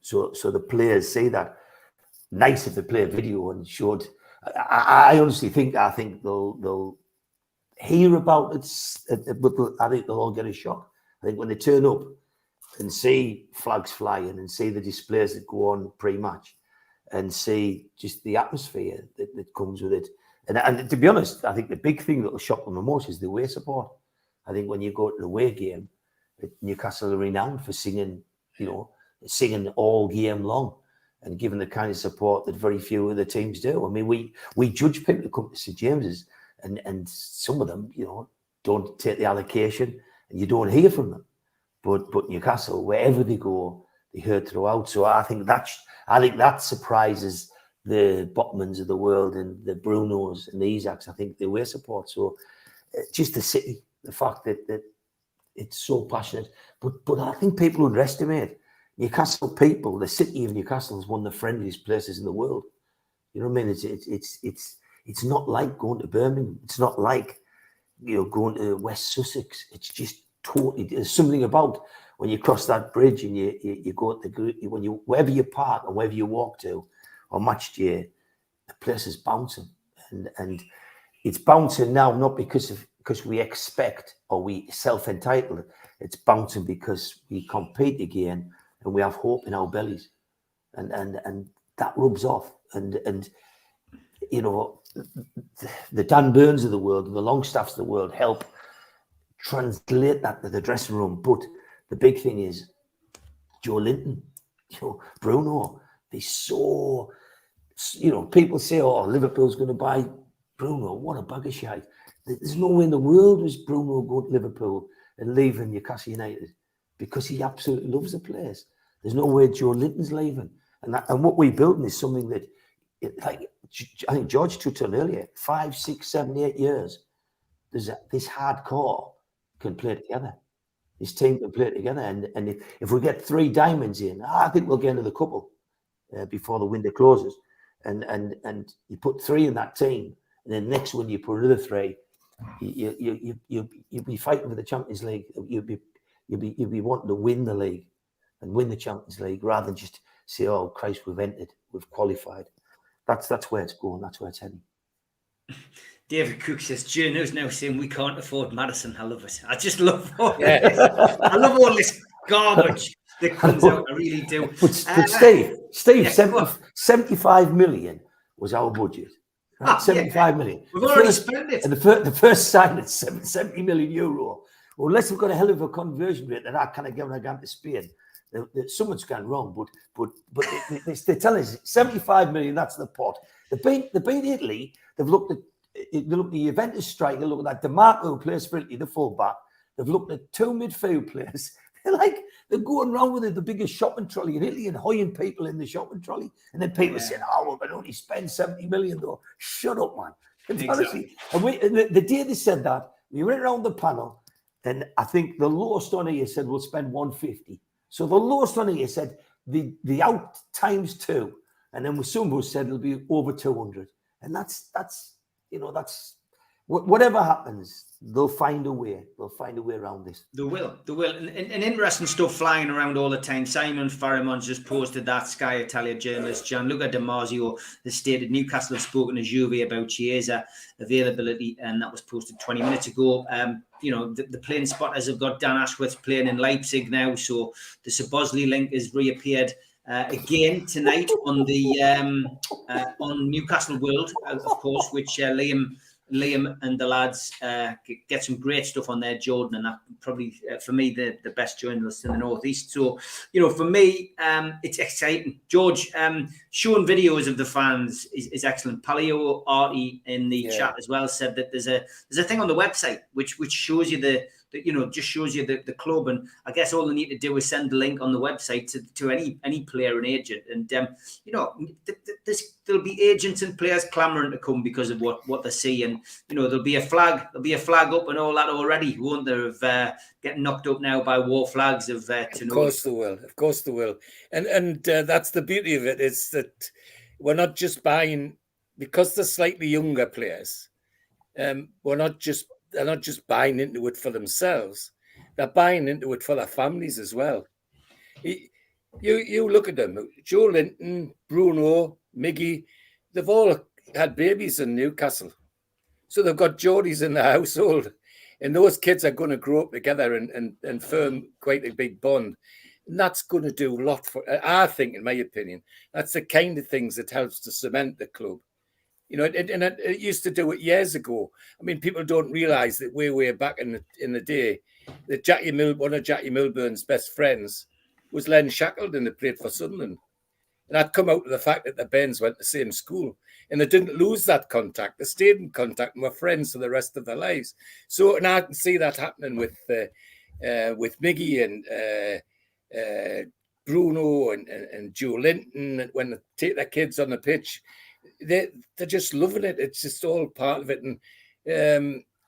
So the players say that. Nice if they play a video and showed. I honestly think they'll hear about it, but I think they'll all get a shock. I think when they turn up and see flags flying and see the displays that go on pre-match and see just the atmosphere that comes with it. And to be honest, I think the big thing that will shock them the most is the away support. I think when you go to the away game, Newcastle are renowned for singing all game long and giving the kind of support that very few other teams do. I mean, we judge people who come to St James's and some of them, don't take the allocation and you don't hear from them. But Newcastle, wherever they go, they heard throughout. So I think that surprises the Botmans of the world and the Brunos and the Isaacs. I think the away support. So just the city, the fact that it's so passionate. But I think people underestimate Newcastle people. The city of Newcastle is one of the friendliest places in the world. You know what I mean? It's not like going to Birmingham. It's not like going to West Sussex. It's just totally. There's something about when you cross that bridge and you go to wherever you park and wherever you walk to on match day, the place is bouncing and it's bouncing now not because we expect or we self-entitled. It's bouncing because we compete again and we have hope in our bellies, and that rubs off. And the Dan Burns of the world and the Longstaffs of the world help translate that to the dressing room. But the big thing is Joe Linton, Bruno. They so, people say, "Oh, Liverpool's going to buy Bruno." What a bag of shite! There's no way in the world was Bruno going to Liverpool and leaving Newcastle United because he absolutely loves the place. There's no way Joe Linton's leaving, and what we're building is something that, I think George touched on earlier. 5, 6, 7, 8 years. There's this hardcore can play together. This team can play together, and if we get 3 diamonds in, I think we'll get into the couple before the window closes. And you put 3 in that team, and then next one you put another 3. You'll be fighting for the Champions League. You'll be wanting to win the league and win the Champions League rather than just say, "Oh Christ, we've entered, we've qualified." That's where it's going. That's where it's heading. David Cook says, "Journo's now saying we can't afford Madison." I love it. I just love all this. I love all this garbage that comes out. I really do. But Steve, 75 million was our budget. Right? 75 million. We've already spent it. And the first sign at 70 million euro. Well, unless we've got a hell of a conversion rate that I kind of give a gone to Spain, someone's gone wrong. But they tell us 75 million. That's the pot. They beat Italy. They've looked at the Juventus striker. Look at that DeMarco who plays for Italy, the fullback. They've looked at 2 midfield players. They're going around with the biggest shopping trolley in Italy and hiring people in the shopping trolley. And then people saying, "Oh, we can only spend 70 million though." Shut up, man. Exactly. And the day they said that, we went around the panel, and I think the lowest on here said we'll spend 150. So the lowest on here said the out times 2, and then Musumbu said it'll be over 200. And that's whatever happens, they'll find a way. They'll find a way around this. They will. And interesting stuff flying around all the time. Simon Faramon's just posted that. Sky Italia journalist Gianluca Di Marzio has stated Newcastle have spoken to Juve about Chiesa availability, and that was posted 20 minutes ago. The playing spotters have got Dan Ashworth playing in Leipzig now, so the Szoboszlai link has reappeared again tonight on the on Newcastle World, of course, which Liam and the lads get some great stuff on there, Jordan, and that probably for me the best journalist in the Northeast. So for me it's exciting. George, showing videos of the fans is excellent. Palio Artie in the chat as well said that there's a thing on the website which shows you the club, and I guess all they need to do is send the link on the website to any player and agent, and there'll be agents and players clamoring to come because of what they see, and there'll be a flag up and all that already, won't there, of getting knocked up now by war flags of Of course they will, and that's the beauty of it, is that we're not just buying because they're slightly younger players. They're not just buying into it for themselves; they're buying into it for their families as well. You look at them: Joe Linton, Bruno, Miggy. They've all had babies in Newcastle, so they've got Geordies in the household, and those kids are going to grow up together and form quite a big bond. And that's going to do a lot for. I think, in my opinion, that's the kind of things that helps to cement the club. It used to do it years ago. I mean, people don't realise that way back in the day, that one of Jackie Milburn's best friends was Len Shackleton, that played for Sunderland. And that come out of the fact that the Bairns went to the same school, and they didn't lose that contact. They stayed in contact and were friends for the rest of their lives. So, and I can see that happening with Miggy and Bruno and Joe Linton, when they take their kids on the pitch. They're just loving it. It's just all part of it, and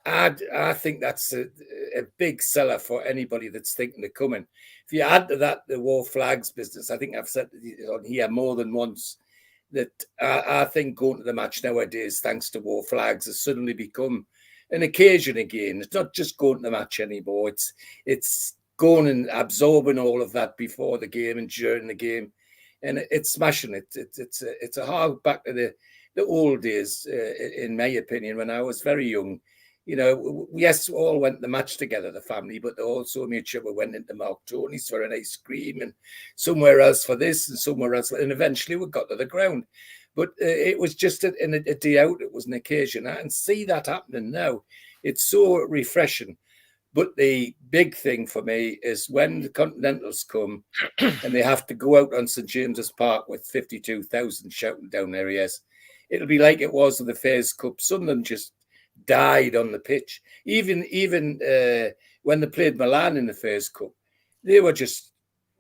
I think that's a big seller for anybody that's thinking of coming. If you add to that the war flags business, I think I've said on here more than once that I think going to the match nowadays, thanks to war flags, has suddenly become an occasion again. It's not just going to the match anymore. It's going and absorbing all of that before the game and during the game. And it's smashing it. It's a hard back to the old days, in my opinion, when I was very young. Yes, we all went to the match together, the family, but they also made sure we went into Mark Tony's for an ice cream and somewhere else for this and somewhere else. And eventually we got to the ground. But it was just a day out. It was an occasion. I can see that happening now. It's so refreshing. But the big thing for me is when the Continentals come and they have to go out on St James's Park with 52,000 shouting down their ears, it'll be like it was in the Fairs Cup. Sunderland just died on the pitch. Even when they played Milan in the Fairs Cup, they were just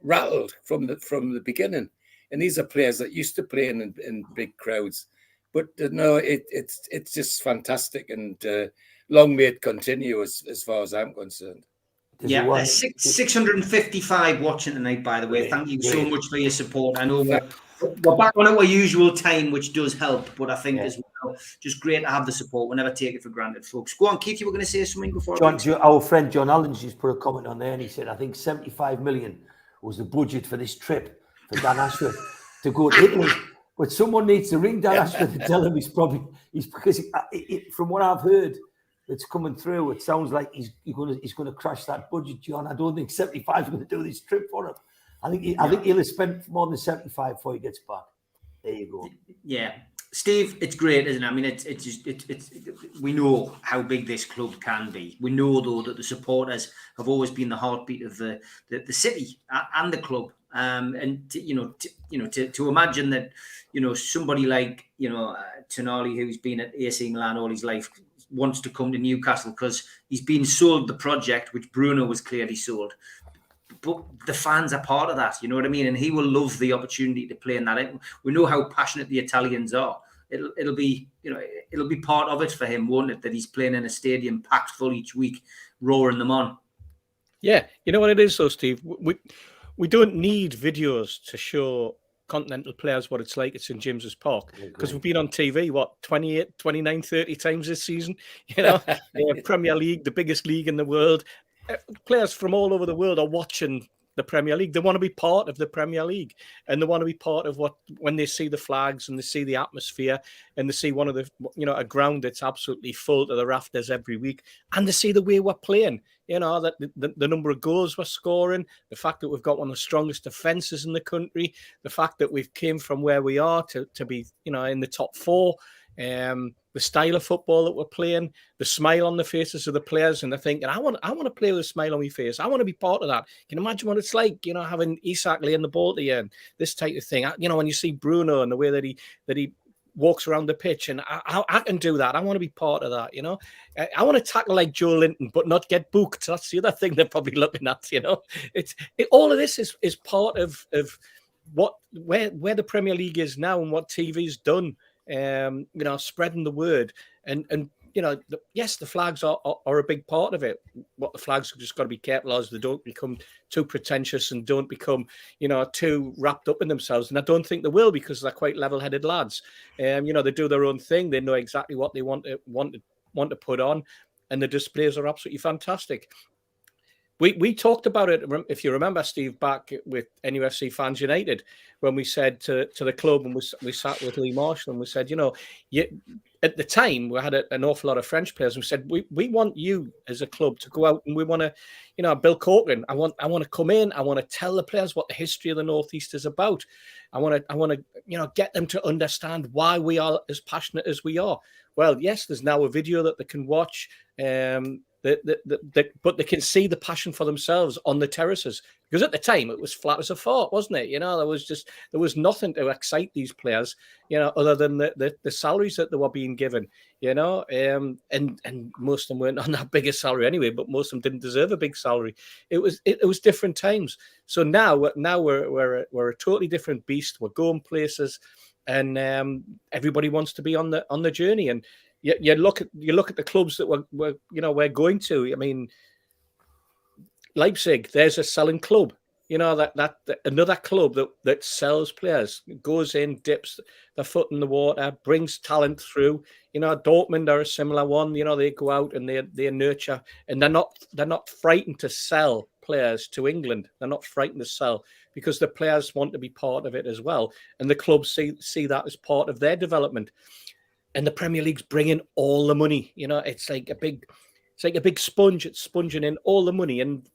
rattled from the beginning. And these are players that used to play in big crowds. But no, it's just fantastic, and long may it continue as far as I'm concerned. Yeah, there's 655 watching tonight, by the way. Thank you so much for your support. I know we're back on our usual time, which does help, but I think as well, just great to have the support. We'll never take it for granted, folks. Go on, Keith, you were going to say something before? Our friend John Allen just put a comment on there, and he said, I think 75 million was the budget for this trip for Dan Ashworth to go to Italy. But someone needs to ring Dan Ashworth and tell him because from what I've heard, that's coming through, it sounds like he's going to crash that budget, John. I don't think 75 is going to do this trip for him. I think he'll have spent more than 75 before he gets back. There you go. Yeah, Steve, it's great, isn't it? I mean, it's we know how big this club can be. We know though that the supporters have always been the heartbeat of the city and the club. And to imagine that somebody like Tonali, who's been at AC Milan all his life, wants to come to Newcastle because he's been sold the project, which Bruno was clearly sold. But the fans are part of that, you know what I mean? And he will love the opportunity to play in that. We know how passionate the Italians are. It'll be part of it for him, won't it? That he's playing in a stadium packed full each week, roaring them on. Yeah, you know what it is, though, Steve. We don't need videos to show continental players what it's like at St James's Park, because we've been on TV, 29, 30 times this season, Premier League, the biggest league in the world. Players from all over the world are watching the Premier League. They want to be part of the Premier League, and they want to be part of when they see the flags and they see the atmosphere and they see one of the, a ground that's absolutely full to the rafters every week, and they see the way we're playing, that the number of goals we're scoring, the fact that we've got one of the strongest defenses in the country, the fact that we've came from where we are to be, in the top four, the style of football that we're playing, the smile on the faces of the players, and they're thinking, I want to play with a smile on my face. I want to be part of that. Can you imagine what it's like, having Isak laying the ball to you and this type of thing? When you see Bruno and the way that he walks around the pitch, and I can do that. I want to be part of that. I want to tackle like Joe Linton, but not get booked. That's the other thing they're probably looking at. All of this is part of where the Premier League is now and what TV's done. Spreading the word, and yes, the flags are a big part of it. What the flags have just got to be careful as they don't become too pretentious and don't become, too wrapped up in themselves. And I don't think they will, because they're quite level-headed lads. They do their own thing. They know exactly what they want to put on, and the displays are absolutely fantastic. We talked about it, if you remember, Steve, back with NUFC Fans United, when we said to the club, and we sat with Lee Marshall, and we said, at the time, we had an awful lot of French players, and we said, we want you as a club to go out, and we want to, Bill Corcoran, I want to come in, I want to tell the players what the history of the Northeast is about. I want to, get them to understand why we are as passionate as we are. Well, yes, there's now a video that they can watch, but they can see the passion for themselves on the terraces, because at the time it was flat as a fort, wasn't it? There was nothing to excite these players, other than the salaries that they were being given, and most of them weren't on that big a salary anyway, but most of them didn't deserve a big salary. It was different times. So now we're a totally different beast. We're going places, and everybody wants to be on the journey. And you look at the clubs that we're going to. I mean, Leipzig, there's a selling club. That another club that sells players, goes in, dips their foot in the water, brings talent through. Dortmund are a similar one. They go out and they nurture, and they're not frightened to sell players to England. They're not frightened to sell, because the players want to be part of it as well, and the clubs see that as part of their development. And the Premier League's bringing all the money. It's like a big sponge. It's sponging in all the money, and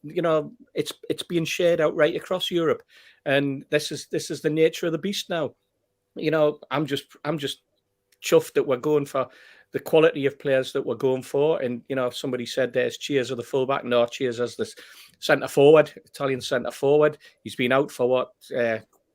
it's being shared out right across Europe. And this is the nature of the beast now. I'm just chuffed that we're going for the quality of players that we're going for. And somebody said there's Cheers of the fullback. No, Cheers as the centre forward, Italian centre forward. He's been out for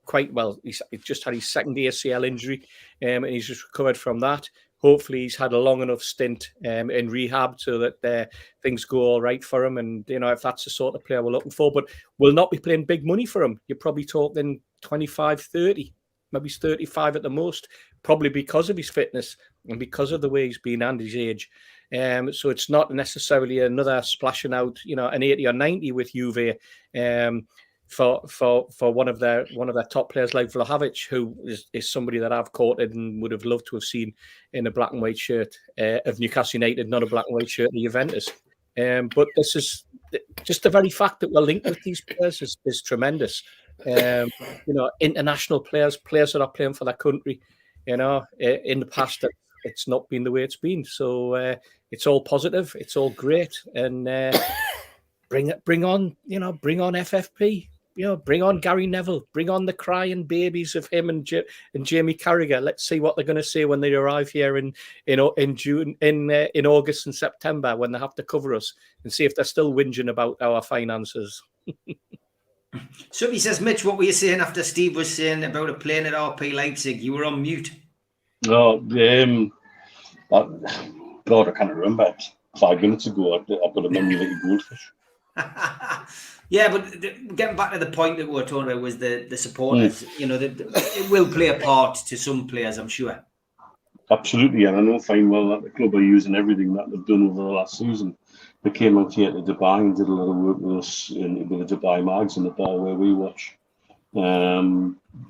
quite well. He's just had his second ACL injury, and he's just recovered from that. Hopefully, he's had a long enough stint in rehab so that things go all right for him. And if that's the sort of player we're looking for, but we'll not be paying big money for him. You're probably talking 25, 30, maybe 35 at the most, probably because of his fitness and because of the way he's been and his age. So it's not necessarily another splashing out, an 80 or 90 with Juve. For one of their top players like Vlahovic, who is somebody that I've courted and would have loved to have seen in a black and white shirt of Newcastle United, not a black and white shirt of Juventus. But this is just the very fact that we're linked with these players is tremendous. International players that are playing for their country. In the past, it's not been the way it's been. So it's all positive. It's all great, and bring on FFP. Bring on Gary Neville. Bring on the crying babies of him and Jamie Carragher. Let's see what they're going to say when they arrive here in June, in August and September, when they have to cover us, and see if they're still whinging about our finances. Somebody says, Mitch, what were you saying after Steve was saying about a plane at RP Leipzig? You were on mute. No, God, I can't remember. 5 minutes ago, I've got a memory like a goldfish. Yeah, but getting back to the point that we were talking about was the supporters. It will play a part to some players, I'm sure. Absolutely, and I know fine well that the club are using everything that they've done over the last season. They came out here to Dubai and did a lot of work with us with the Dubai mags in the bar where we watch.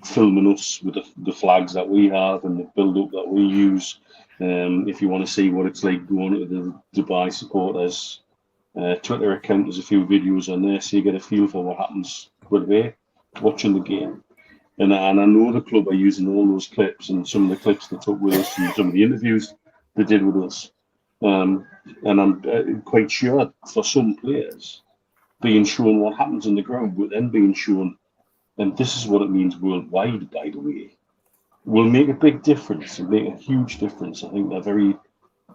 filming us with the flags that we have and the build-up that we use. If you want to see what it's like going to the Dubai supporters Twitter account, there's a few videos on there, so you get a feel for what happens when we're watching the game. And I know the club are using all those clips and some of the clips they took with us and some of the interviews they did with us. And I'm quite sure for some players, being shown what happens on the ground, but then being shown, and this is what it means worldwide, by the way, will make a big difference and make a huge difference. I think they're very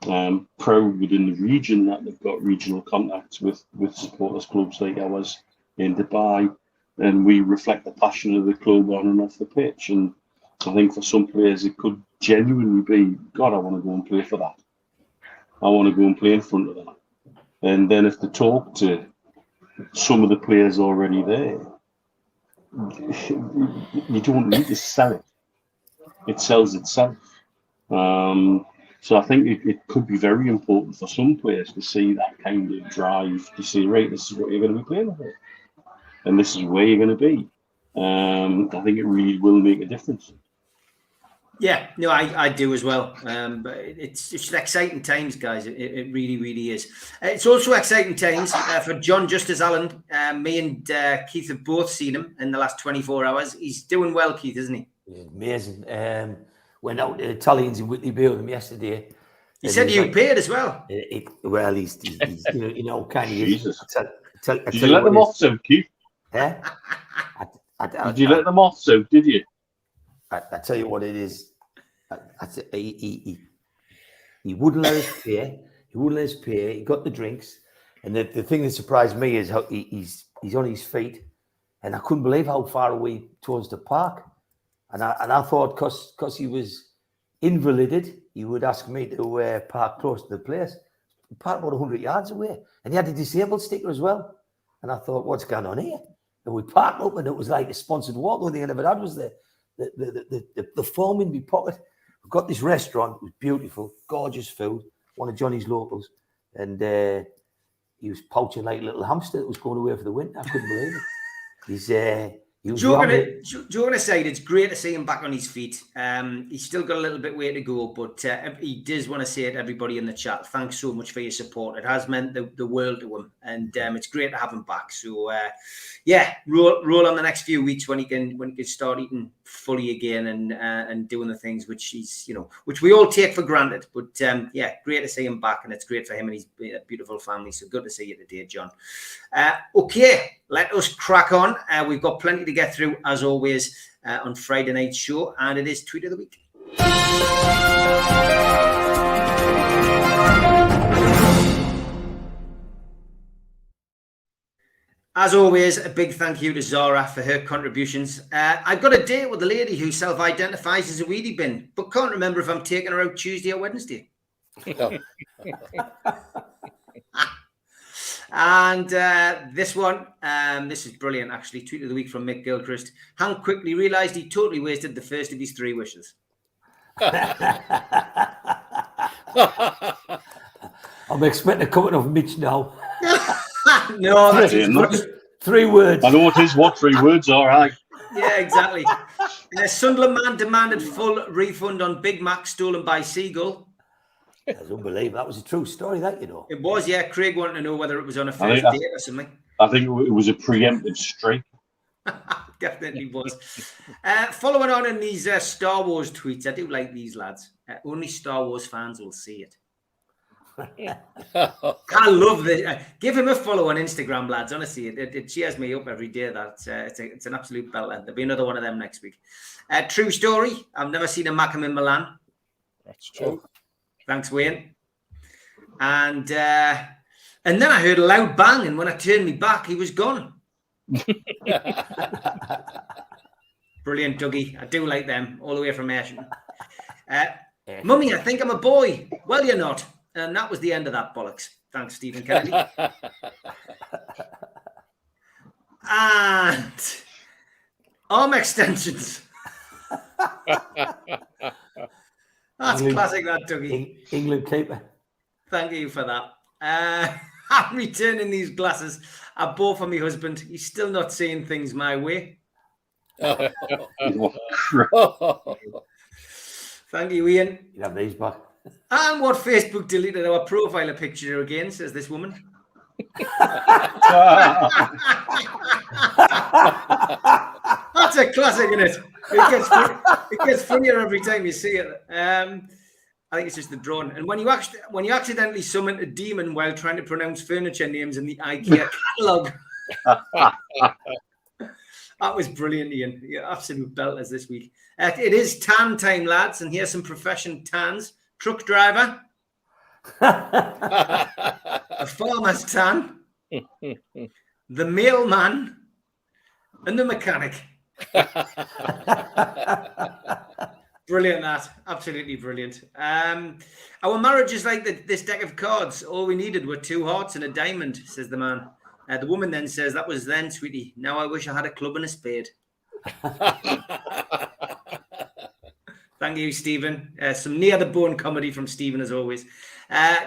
proud within the region that they've got regional contacts with supporters clubs like ours in Dubai, and we reflect the passion of the club on and off the pitch. And I think for some players it could genuinely be, God, I want to go and play for that. I want to go and play in front of that. And then if they talk to some of the players already there, you don't need to sell it. It sells itself. So I think it could be very important for some players to see that kind of drive, to see, right, this is what you're going to be playing for, and this is where you're going to be. I think it really will make a difference. Yeah, no, I do as well. But it's exciting times, guys. It really, really is. It's also exciting times for John Justice Allen. Me and Keith have both seen him in the last 24 hours. He's doing well, Keith, isn't he? Amazing. Went out to the Italians in Whitley Bay with him yesterday. He said you paid as well. Well, he's you know, kind of. Jesus. Did you let them off so, Keith? Yeah. Did you let them off so? Did you? I tell you what it is. He wouldn't let us pay. He wouldn't let us pay. He got the drinks, and the thing that surprised me is how he's on his feet, and I couldn't believe how far away towards the park. And I thought because he was invalided, he would ask me to park close to the place. He parked about 100 yards away, and he had a disabled sticker as well. And I thought, what's going on here? And we parked up, and it was like a sponsored walk. The only thing I ever had was the form in my pocket. We've got this restaurant. It was beautiful, gorgeous food, one of Johnny's locals. And he was pouching like a little hamster that was going away for the winter. I couldn't believe it. Joking aside, it's great to see him back on his feet. He's still got a little bit way to go, but he does want to say to everybody in the chat, thanks so much for your support. It has meant the world to him, and it's great to have him back. So roll on the next few weeks when he can start eating fully again and doing the things which which we all take for granted. But great to see him back, and it's great for him and his beautiful family. So good to see you today, John. Okay, let us crack on. We've got plenty to get through as always on Friday night's show, and it is Tweet of the Week. As always, a big thank you to Zara for her contributions. I've got a date with a lady who self-identifies as a weedy bin, but can't remember if I'm taking her out Tuesday or Wednesday. And this one, this is brilliant, actually. Tweet of the Week from Mick Gilchrist. Hank quickly realised he totally wasted the first of his 3 wishes. I'm expecting a comment of Mitch now. No, that's 3 words. I know it is. What 3 words? All right. Yeah, exactly. Sunderland man demanded full refund on Big Mac stolen by Seagull. That's unbelievable. That was a true story, that, you know. It was, yeah. Craig wanted to know whether it was on a first date or something. I think it was a preemptive strike. Definitely was. Following on in these Star Wars tweets, I do like these lads. Only Star Wars fans will see it. I love this. Give him a follow on Instagram, lads. Honestly, it cheers me up every day. That it's an absolute belter. There'll be another one of them next week. True story. I've never seen a Macam in Milan. That's true. Thanks, Wayne. And then I heard a loud bang, and when I turned me back, he was gone. Brilliant, Dougie. I do like them all the way from Ayrsham. Mummy, I think I'm a boy. Well, you're not. And that was the end of that bollocks. Thanks, Stephen Kennedy. And arm extensions. That's classic, that, Dougie. England keeper. Thank you for that. I'm returning these glasses. I bought for my husband. He's still not seeing things my way. What crap. Thank you, Ian. You have these back. And what Facebook deleted our profile picture again, says this woman. That's a classic, isn't it? It gets funnier every time you see it. I think it's just the drone. And when you accidentally summon a demon while trying to pronounce furniture names in the IKEA catalogue. That was brilliant, Ian. You're absolute belters this week. It is tan time, lads, and here's some profession tans. Truck driver, a farmer's tan, the mailman, and the mechanic. Brilliant, that. Absolutely brilliant. Our marriage is like this deck of cards. All we needed were 2 hearts and a diamond, says the man. The woman then says, that was then, sweetie. Now I wish I had a club and a spade. Thank you, Stephen. Some near-the-bone comedy from Stephen, as always.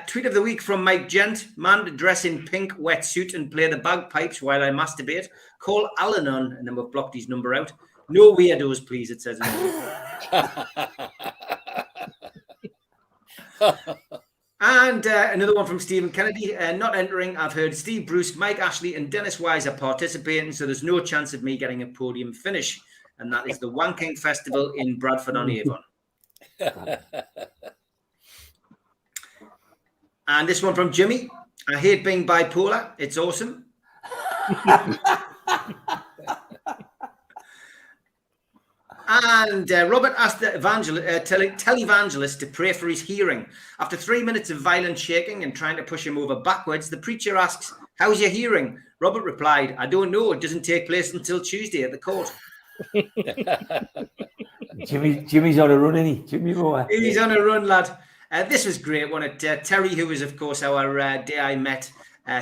Tweet of the week from Mike Gent. Man to dress in pink wetsuit and play the bagpipes while I masturbate. Call Al-Anon, and then we've blocked his number out. No weirdos, please, it says. And another one from Stephen Kennedy. Not entering. I've heard Steve Bruce, Mike Ashley, and Dennis Wise are participating, so there's no chance of me getting a podium finish. And that is the Wanking Festival in Bradford-on-Avon. And this one from Jimmy. I hate being bipolar. It's awesome. And Robert asked the televangelist to pray for his hearing. After 3 minutes of violent shaking and trying to push him over backwards, the preacher asks, how's your hearing? Robert replied, I don't know. It doesn't take place until Tuesday at the court. Jimmy's on a run, isn't he? Jimmy Moore. He's on a run, lad. This was great, wasn't it? Terry, who was, of course, our day I met,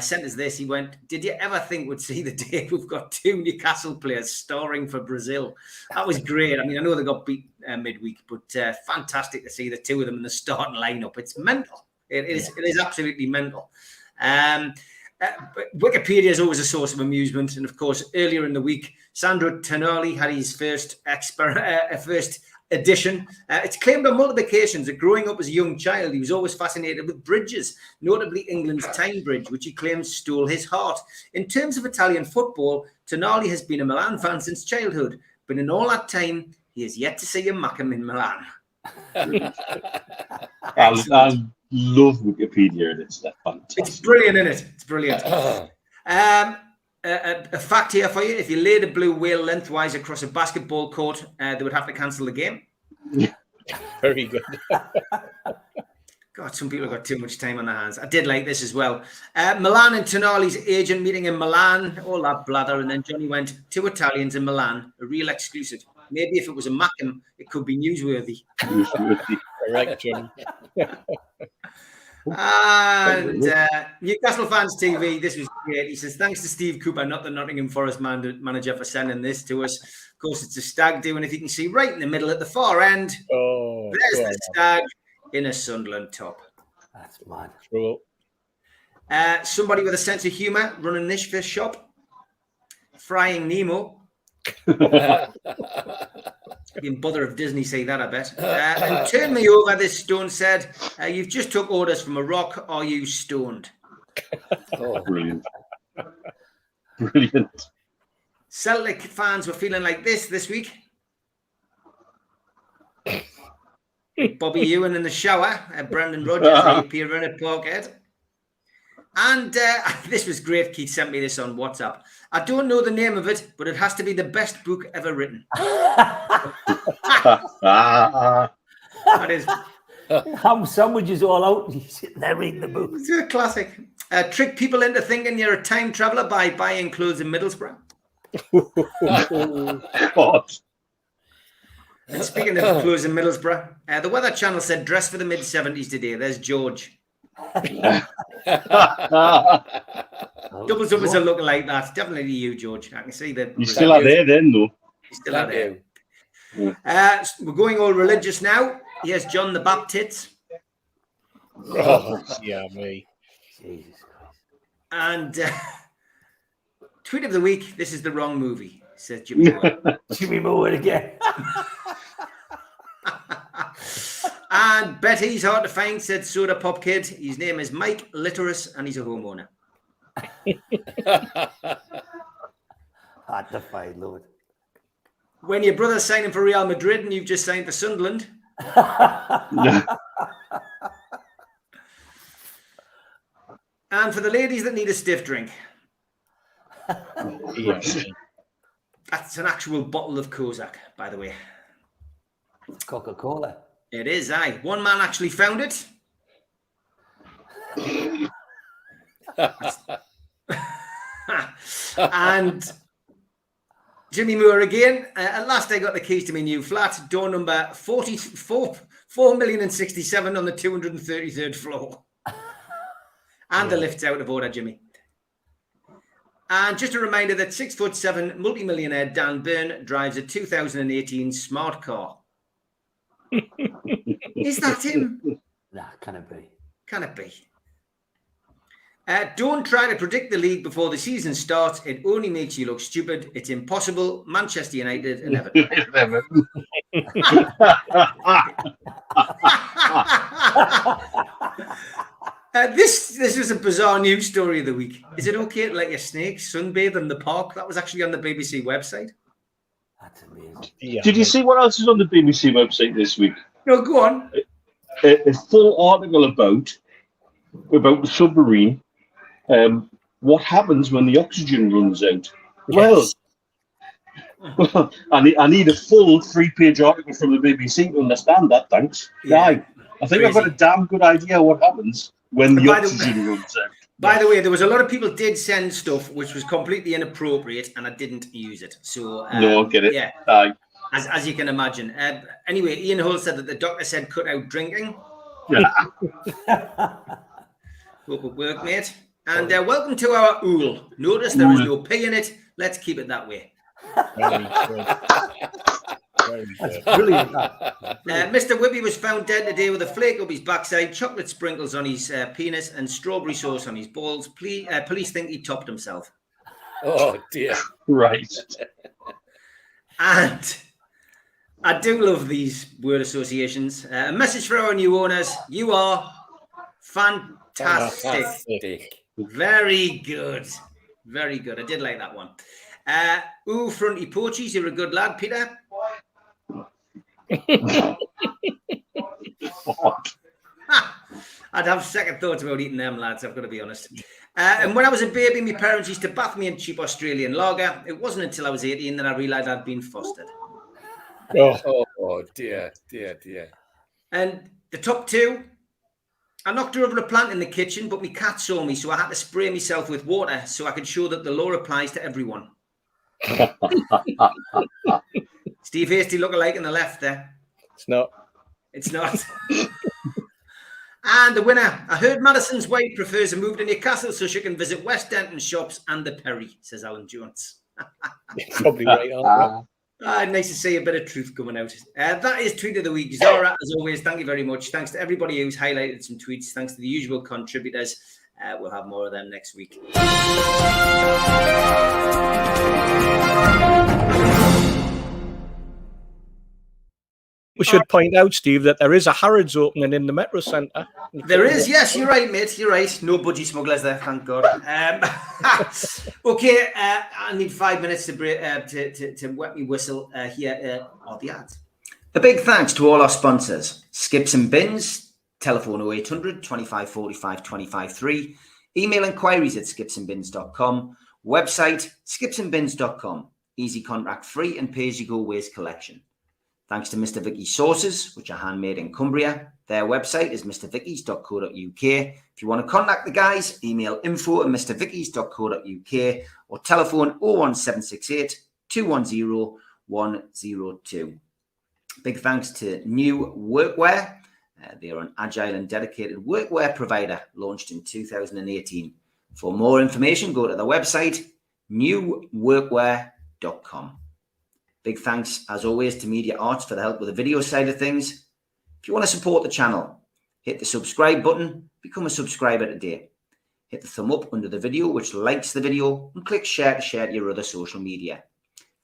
sent us this. He went, did you ever think we'd see the day we've got 2 Newcastle players starring for Brazil? That was great. I mean, I know they got beat midweek, but fantastic to see the 2 of them in the starting lineup. It's mental. It is absolutely mental. Wikipedia is always a source of amusement. And, of course, earlier in the week, Sandro Tonali had his first edition. It's claimed on multiple occasions that growing up as a young child, he was always fascinated with bridges, notably England's Tyne Bridge, which he claims stole his heart. In terms of Italian football, Tonali has been a Milan fan since childhood, but in all that time, he has yet to see a Mackem in Milan. I love Wikipedia, and it's fantastic. It's brilliant, isn't it? It's brilliant. A fact here for you: if you laid a blue whale lengthwise across a basketball court, they would have to cancel the game. Very good. God, some people have got too much time on their hands. I did like this as well. Milan and Tonali's agent meeting in Milan, all that blather, and then Johnny went, 2 Italians in Milan, a real exclusive. Maybe if it was a Mackem, it could be newsworthy. Correct, Johnny. And Newcastle Fans TV, this was great. He says, thanks to Steve Cooper, not the Nottingham Forest manager, for sending this to us. Of course, it's a stag do, and if you can see right in the middle at the far end, there's the stag in a Sunderland top. That's mad. True. Somebody with a sense of humour running this fish shop. Frying Nemo. Been bother of Disney say that, I bet. And turn me over, this stone said, you've just took orders from a rock. Are you stoned? Oh, brilliant. Brilliant. Celtic fans were feeling like this week. Bobby Ewan in the shower. Brendan Rodgers appearing at Parkhead. And this was great. Keith sent me this on WhatsApp. I don't know the name of it, but it has to be the best book ever written. That is. Ham sandwiches all out. You sitting there reading the book. It's a classic. Trick people into thinking you're a time traveller by buying clothes in Middlesbrough. God. And speaking of clothes in Middlesbrough, the Weather Channel said dress for the mid-70s today. There's George. Doubles up as a look like that. Definitely you, George. I can see that. You still are there then, though. You still are there. We're going all religious now. Here's John the Baptist. Oh, yeah, me. Jesus Christ. And tweet of the week. This is the wrong movie, says Jimmy Moore. Jimmy Moore again. And Betty's hard to find, said Soda Pop Kid. His name is Mike Litterus and he's a homeowner. Hard to find, Lord. When your brother's signing for Real Madrid and you've just signed for Sunderland. And for the ladies that need a stiff drink. Yes. That's an actual bottle of Kozak, by the way. Coca-Cola. It is, aye. One man actually found it. And Jimmy Moore again. At last I got the keys to my new flat. Door number 4,067 on the 233rd floor. And the lift's out of order, Jimmy. And just a reminder that 6'7" multimillionaire Dan Byrne drives a 2018 smart car. Is that him? Nah, can it be? Can it be? Don't try to predict the league before the season starts. It only makes you look stupid. It's impossible. Manchester United and Everton. This was a bizarre news story of the week. Is it okay to let your snake sunbathe in the park? That was actually on the BBC website. That's amazing. Yeah. Did you see what else is on the BBC website this week? No, go on. A full article about the submarine. What happens when the oxygen runs out? Yes. Well, I need a full 3-page article from the BBC to understand that. Thanks. Yeah. I think I've got a damn good idea what happens when the oxygen runs out. By the way, there was a lot of people did send stuff which was completely inappropriate, and I didn't use it. So No, I get it. Yeah, Aye. as you can imagine. Anyway, Ian Hull said that the doctor said cut out drinking. Yeah. Hope it worked, mate. And welcome to our ool. Notice there is no P in it. Let's keep it that way. Very good. Very That's good. brilliant. That. Mr. Whippy was found dead today with a flake up his backside, chocolate sprinkles on his penis, and strawberry sauce on his balls. Police think he topped himself. Oh dear. Right. And I do love these word associations. A message for our new owners. You are fantastic. Fantastic. Very good. Very good. I did like that one. Ooh, fronty poachies. You're a good lad, Peter. I'd have second thoughts about eating them, lads. I've got to be honest. And when I was a baby, my parents used to bath me in cheap Australian lager. It wasn't until I was 18 that I realised I'd been fostered. Oh dear, dear, dear. And the top two, I knocked over a plant in the kitchen, but my cat saw me, so I had to spray myself with water so I could show that the law applies to everyone. Steve Hasty look-alike on the left there. It's not. It's not. And the winner. I heard Madison's wife prefers a move to Newcastle so she can visit West Denton shops and the Perry, says Alan Jones. Probably right. Nice to see a bit of truth coming out. That is Tweet of the Week. Zara, as always, thank you very much. Thanks to everybody who's highlighted some tweets. Thanks to the usual contributors. We'll have more of them next week. We should point out, Steve, that there is a Harrods opening in the Metro Centre. There is, yes, you're right, mate. You're right. No budgie smugglers there, thank God. Okay, I need 5 minutes to wet me whistle here on the ads. A big thanks to all our sponsors: Skips and Bins, telephone 0800 25 45 25 3, email inquiries at skipsandbins.com, website skipsandbins.com, easy contract free and pay-as-you-go waste collection. Thanks to Mr. Vicky's sauces, which are handmade in Cumbria. Their website is mrvickies.co.uk. If you want to contact the guys, email info@mrvickies.co.uk or telephone 01768 210 102. Big thanks to New Workwear. They are an agile and dedicated workwear provider launched in 2018. For more information, go to their website, newworkwear.com. Big thanks, as always, to Media Arts for the help with the video side of things. If you want to support the channel, hit the subscribe button, become a subscriber today. Hit the thumb up under the video, which likes the video, and click share to share to your other social media.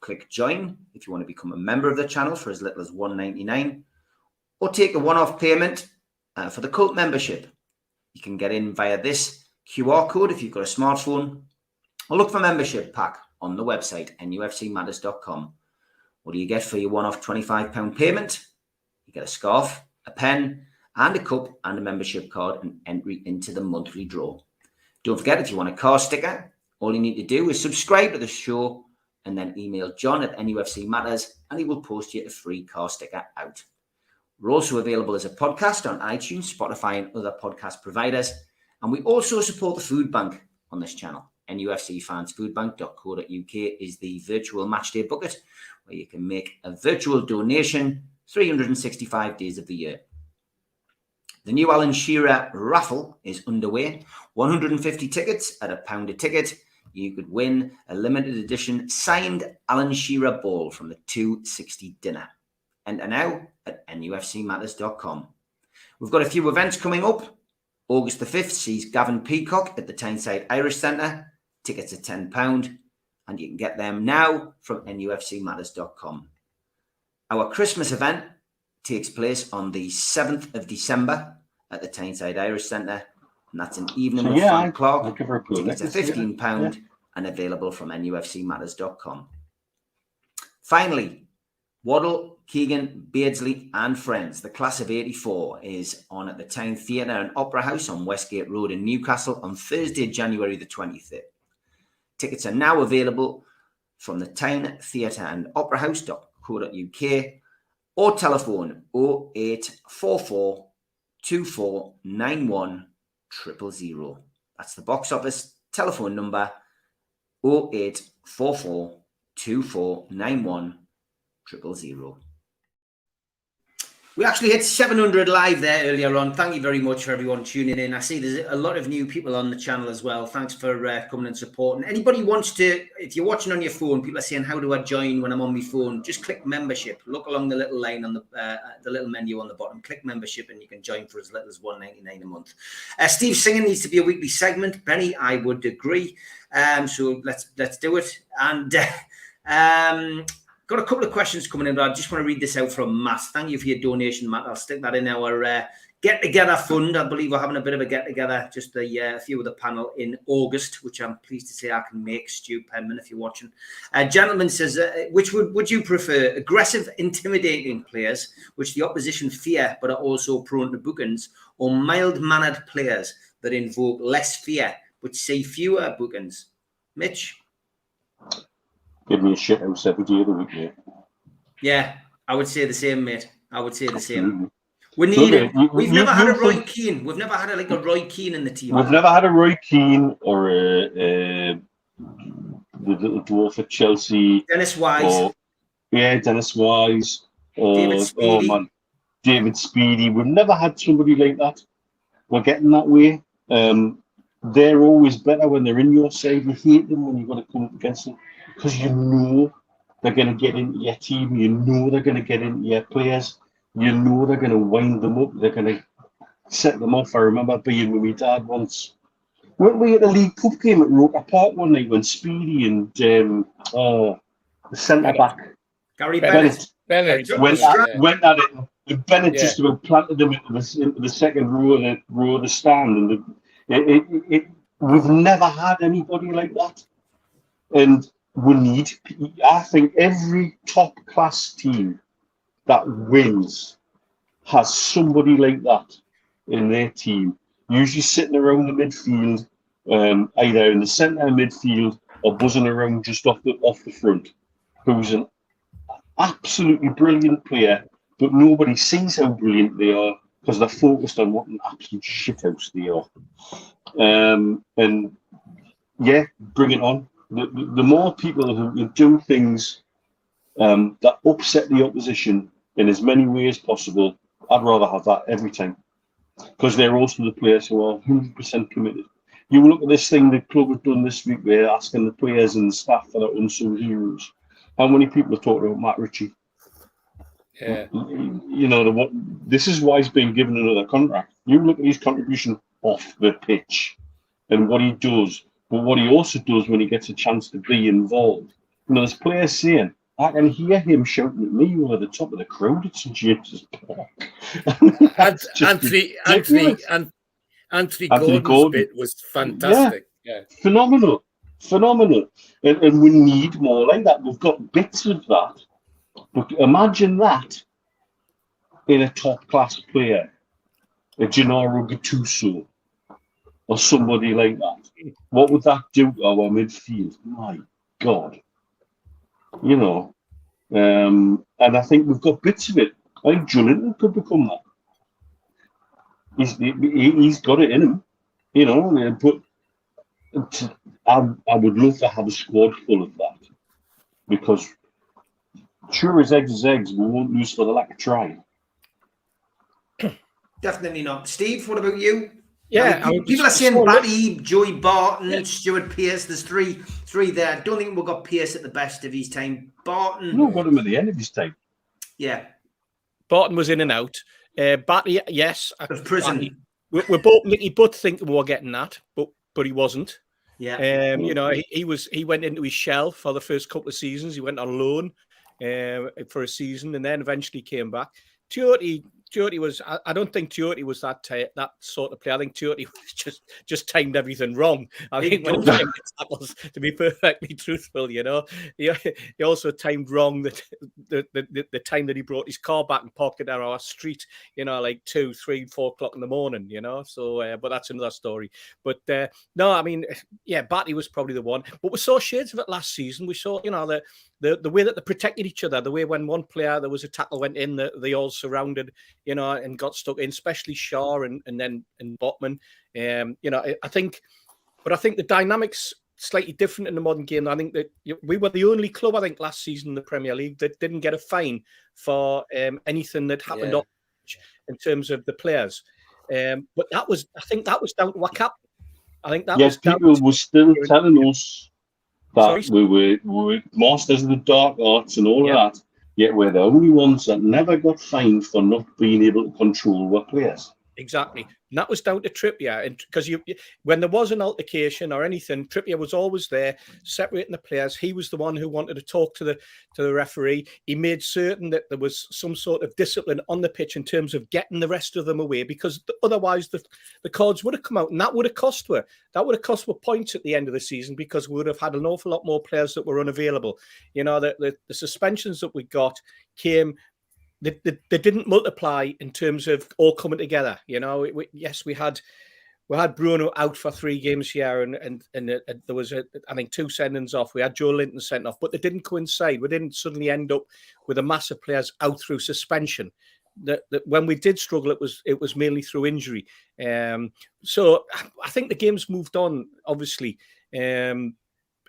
Click join if you want to become a member of the channel for as little as $1.99, or take a one-off payment for the cult membership. You can get in via this QR code if you've got a smartphone, or look for membership pack on the website, nufcmatters.com. What do you get for your one-off £25 payment? You get a scarf, a pen, and a cup, and a membership card, and entry into the monthly draw. Don't forget, if you want a car sticker, all you need to do is subscribe to the show and then email John at NUFC Matters, and he will post you a free car sticker out. We're also available as a podcast on iTunes, Spotify, and other podcast providers. And we also support the food bank on this channel. NUFCfansfoodbank.co.uk is the virtual matchday bucket where you can make a virtual donation 365 days of the year. The new Alan Shearer raffle is underway. 150 tickets at £1 a ticket. You could win a limited edition signed Alan Shearer ball from the 260 dinner. Enter now at nufcmatters.com. We've got a few events coming up. August the 5th sees Gavin Peacock at the Tyneside Irish Centre. Tickets are £10, and you can get them now from nufcmatters.com. Our Christmas event takes place on the 7th of December at the Tyneside Irish Centre, and that's an evening with Frank Clark. Tickets are £15 and available from nufcmatters.com. Finally, Waddle, Keegan, Beardsley and friends, the class of 84, is on at the Town Theatre and Opera House on Westgate Road in Newcastle on Thursday, January the 23rd. Tickets are now available from the Town Theatre and Opera House.co.uk or telephone 0844 2491 000. That's the box office telephone number 0844 2491 000. We actually hit 700 live there earlier on. Thank you very much for everyone tuning in. I see there's a lot of new people on the channel as well. Thanks for coming and supporting. Anybody wants to, if you're watching on your phone, people are saying, how do I join when I'm on my phone? Just click membership. Look along the little line on the little menu on the bottom. Click membership and you can join for as little as $1.99 a month. Steve Singing needs to be a weekly segment. Benny, I would agree. So let's do it. And got a couple of questions coming in, but I just want to read this out from Matt. Thank you for your donation, Matt. I'll stick that in our get-together fund. I believe we're having a bit of a get-together, just a few of the panel in August, which I'm pleased to say I can make. Stu Penman, if you're watching. Gentleman says, which would you prefer? Aggressive, intimidating players, which the opposition fear, but are also prone to bookings, or mild-mannered players that invoke less fear, but see fewer bookings? Mitch? Give me a shit house every day of the week, mate. Yeah, I would say the same, mate. I would say the same. We need it. We've never had a Roy Keane. We've never had a Roy Keane in the team. We've never had a Roy Keane or the little dwarf at Chelsea. Dennis Wise. Dennis Wise. David Speedy. David Speedy. We've never had somebody like that. We're getting that way. They're always better when they're in your side. You hate them when you've got to come up against them, because you know they're going to get into your team. You know they're going to get into your players. You know they're going to wind them up. They're going to set them off. I remember being with my dad once. Weren't we at the League Cup game at Roker Park one night when Speedy and the centre-back Gary Bennett went at it. And Bennett just about planted them into the second row of the stand. And we've never had anybody like that. And I think every top class team that wins has somebody like that in their team, usually sitting around the midfield, either in the centre of midfield or buzzing around just off the front, who's an absolutely brilliant player, but nobody sees how brilliant they are because they're focused on what an absolute shithouse they are. And yeah, bring it on. The more people who do things that upset the opposition in as many ways as possible, I'd rather have that every time, because they're also the players who are 100% committed. You look at this thing the club have done this week, where asking the players and the staff for their unsung heroes. How many people have talked about Matt Ritchie? Yeah. You know, this is why he's been given another contract. You look at his contribution off the pitch and what he does, but what he also does when he gets a chance to be involved there's players saying, I can hear him shouting at me over the top of the crowd at St James's Park. Anthony Gordon. Gordon's bit was fantastic. Yeah. Phenomenal. And we need more like that. We've got bits of that. But imagine that in a top-class player, a Gennaro Gattuso, or somebody like that. What would that do to our midfield? My God. You know, and I think we've got bits of it. I think Julian could become that. He's got it in him, you know. But I would love to have a squad full of that, because sure as eggs, we won't lose for the lack of trying. Definitely not. Steve, what about you? Yeah, I mean, people are saying Batty, Joey Barton, Stuart Pearce. There's three there. I don't think we've got Pearce at the best of his time. Barton. No, got him at the end of his time. Yeah. Barton was in and out. Batty, yes. Of prison. We're both think we were getting that, but he wasn't. Yeah. You know, he went into his shell for the first couple of seasons. He went on loan for a season and then eventually came back. Tuioti was. I don't think Tuioti was that sort of player. I think Tuioti was just timed everything wrong. I think when it came to tackles, to be perfectly truthful, you know, he also timed wrong the time that he brought his car back and parked it on our street. You know, like 2, 3, 4 o'clock in the morning. You know, so but that's another story. But no, I mean, yeah, Batty was probably the one. But we saw shades of it last season. We saw, you know, the way that they protected each other. The way when one player there was a tackle went in, they all surrounded, you know, and got stuck in, especially Shaw and Botman. You know, I think the dynamics slightly different in the modern game. I think that we were the only club, I think, last season in the Premier League that didn't get a fine for anything that happened off pitch in terms of the players. But I think that was down to what happened. I think that was down people to were still telling us that we were masters of the dark arts and all of that. Yet we're the only ones that never got fined for not being able to control our players. Exactly. And that was down to Trippier. And because when there was an altercation or anything, Trippier was always there, separating the players. He was the one who wanted to talk to the referee. He made certain that there was some sort of discipline on the pitch in terms of getting the rest of them away, because otherwise the cards would have come out, and that would have cost her. That would have cost her points at the end of the season, because we would have had an awful lot more players that were unavailable. You know, the suspensions that we got came. They didn't multiply in terms of all coming together. You know, we had Bruno out for 3 games here, and there was I think 2 sendings off. We had Joe Linton sent off, but they didn't coincide. We didn't suddenly end up with a mass of players out through suspension. That when we did struggle, it was mainly through injury. So I think the game's moved on, obviously.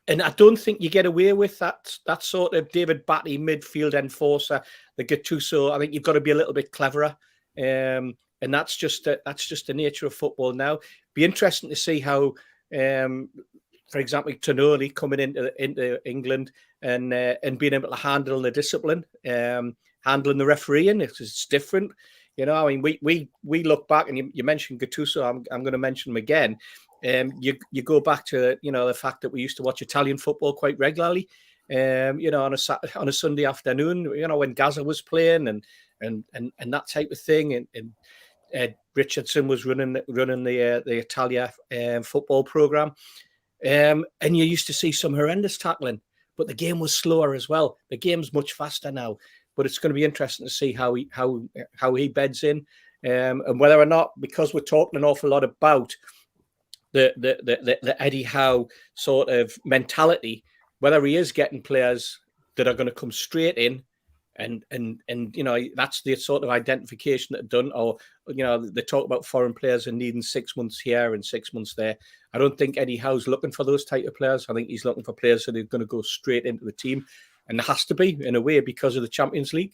And I don't think you get away with that sort of David Batty midfield enforcer, the Gattuso. I think you've got to be a little bit cleverer, and that's just the nature of football now. Be interesting to see how, for example, Tonoli coming into England and being able to handle the discipline, handling the refereeing. It's different, you know. I mean, we look back, and you mentioned Gattuso. I'm going to mention him again. You go back to, you know, the fact that we used to watch Italian football quite regularly, you know, on a Sunday afternoon, you know, when Gaza was playing and that type of thing, and Richardson was running the Italia football program, and you used to see some horrendous tackling, but the game was slower as well. The game's much faster now, but it's going to be interesting to see how he beds in, and whether or not, because we're talking an awful lot about the Eddie Howe sort of mentality, whether he is getting players that are going to come straight in, and you know, that's the sort of identification that done, or you know, they talk about foreign players and needing 6 months here and 6 months there. I don't think Eddie Howe's looking for those type of players. I think he's looking for players that are going to go straight into the team, and there has to be, in a way, because of the Champions League.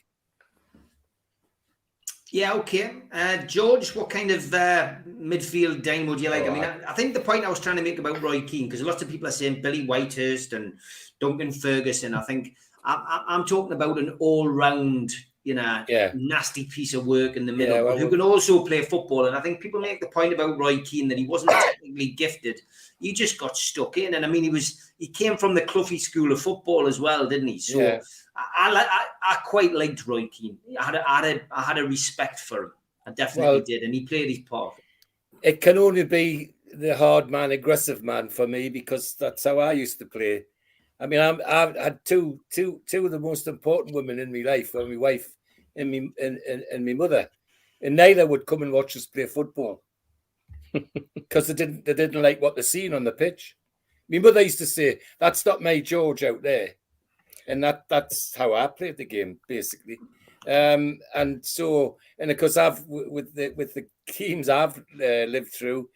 Yeah, okay. George, what kind of midfield dynamo do you like? I mean, I think the point I was trying to make about Roy Keane, because lots of people are saying Billy Whitehurst and Duncan Ferguson. I think I'm talking about an all-round, nasty piece of work in the middle, Yeah, well, but who can also play football. And I think people make the point about Roy Keane that he wasn't technically gifted. He just got stuck in. And I mean, he came from the Cloughy school of football as well, didn't he? So yeah. I quite liked Roy Keane. I had a respect for him. I definitely did. And he played his part. It can only be the hard man, aggressive man for me, because that's how I used to play. I mean, I've had two of the most important women in my life, were my wife and my mother, and neither would come and watch us play football because they didn't like what they seen on the pitch. My mother used to say, "That's not my George out there," and that's how I played the game basically. And of course, with the teams I've lived through.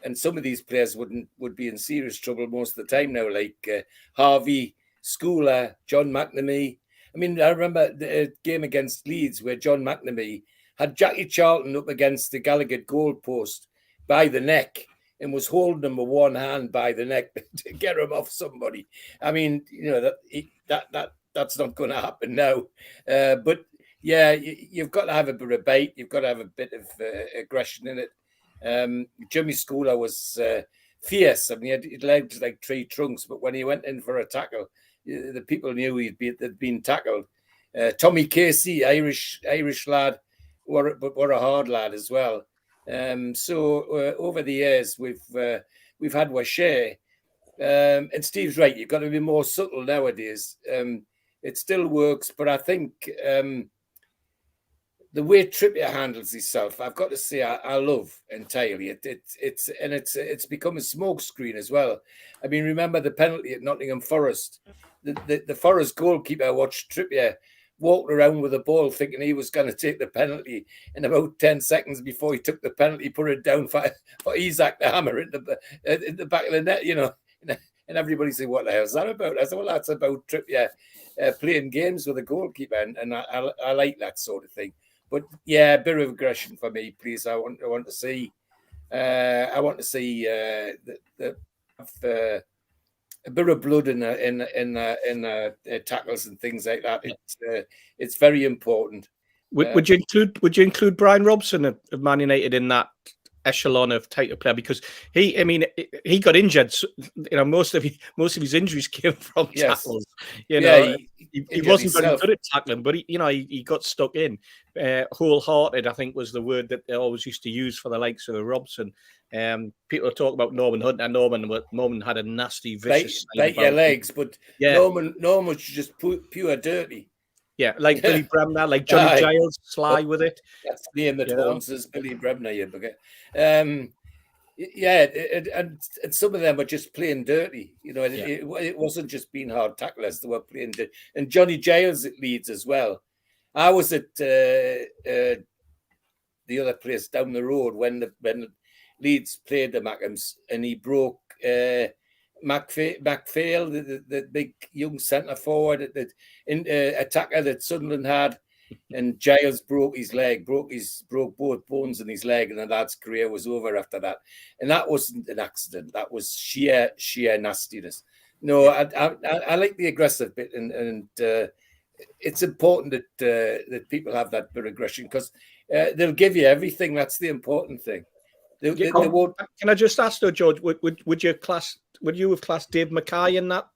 And some of these players would be in serious trouble most of the time now, like Harvey, Schooler, John McNamee. I mean, I remember the game against Leeds where John McNamee had Jackie Charlton up against the Gallagher goalpost by the neck and was holding him with one hand by the neck to get him off somebody. I mean, that's not going to happen now. But yeah, you've got to have a bit of bite. You've got to have a bit of aggression in it. Jimmy Schooler was fierce. I mean, he had legs like tree trunks, but when he went in for a tackle, the people knew he'd been tackled. Tommy Casey, Irish lad, were a hard lad as well. So over the years, we've had our share. And Steve's right. You've got to be more subtle nowadays. It still works, but I think the way Trippier handles himself, I've got to say, I love entirely. It's become a smokescreen as well. I mean, remember the penalty at Nottingham Forest? The Forest goalkeeper watched Trippier walk around with the ball, thinking he was going to take the penalty, and about 10 seconds before he took the penalty, put it down for Isaac the Hammer in the back of the net. And everybody said, "What the hell is that about?" I said, "Well, that's about Trippier playing games with a goalkeeper," and I like that sort of thing. But yeah, a bit of aggression for me, please. I want to see a bit of blood in tackles and things like that. It's very important. Would you include Brian Robson of Man United in that echelon of title player? Because he got injured. So, most of his injuries came from tackles. He wasn't very good at tackling, but he got stuck in. Wholehearted, I think, was the word that they always used to use for the likes of Robson. People talk about Norman Hunt, and Norman had a nasty, vicious bite your legs, but Norman was just pure dirty. Yeah, like Billy Bremner, like Johnny Giles, sly with it. That's the name that haunts us, Billy Bremner. You forget. And some of them were just plain dirty. It wasn't just being hard tacklers; they were plain dirty. And Johnny Giles at Leeds as well. I was at the other place down the road when Leeds played the Mackhams, and he broke McPhail, the big young centre forward, attacker that Sunderland had, and Giles broke his leg, broke both bones in his leg, and the lad's career was over after that. And that wasn't an accident; that was sheer nastiness. No, I like the aggressive bit, and it's important that people have that bit of aggression, because they'll give you everything. That's the important thing. They won't. Can I just ask though, George? Would you have classed Dave Mackay in that?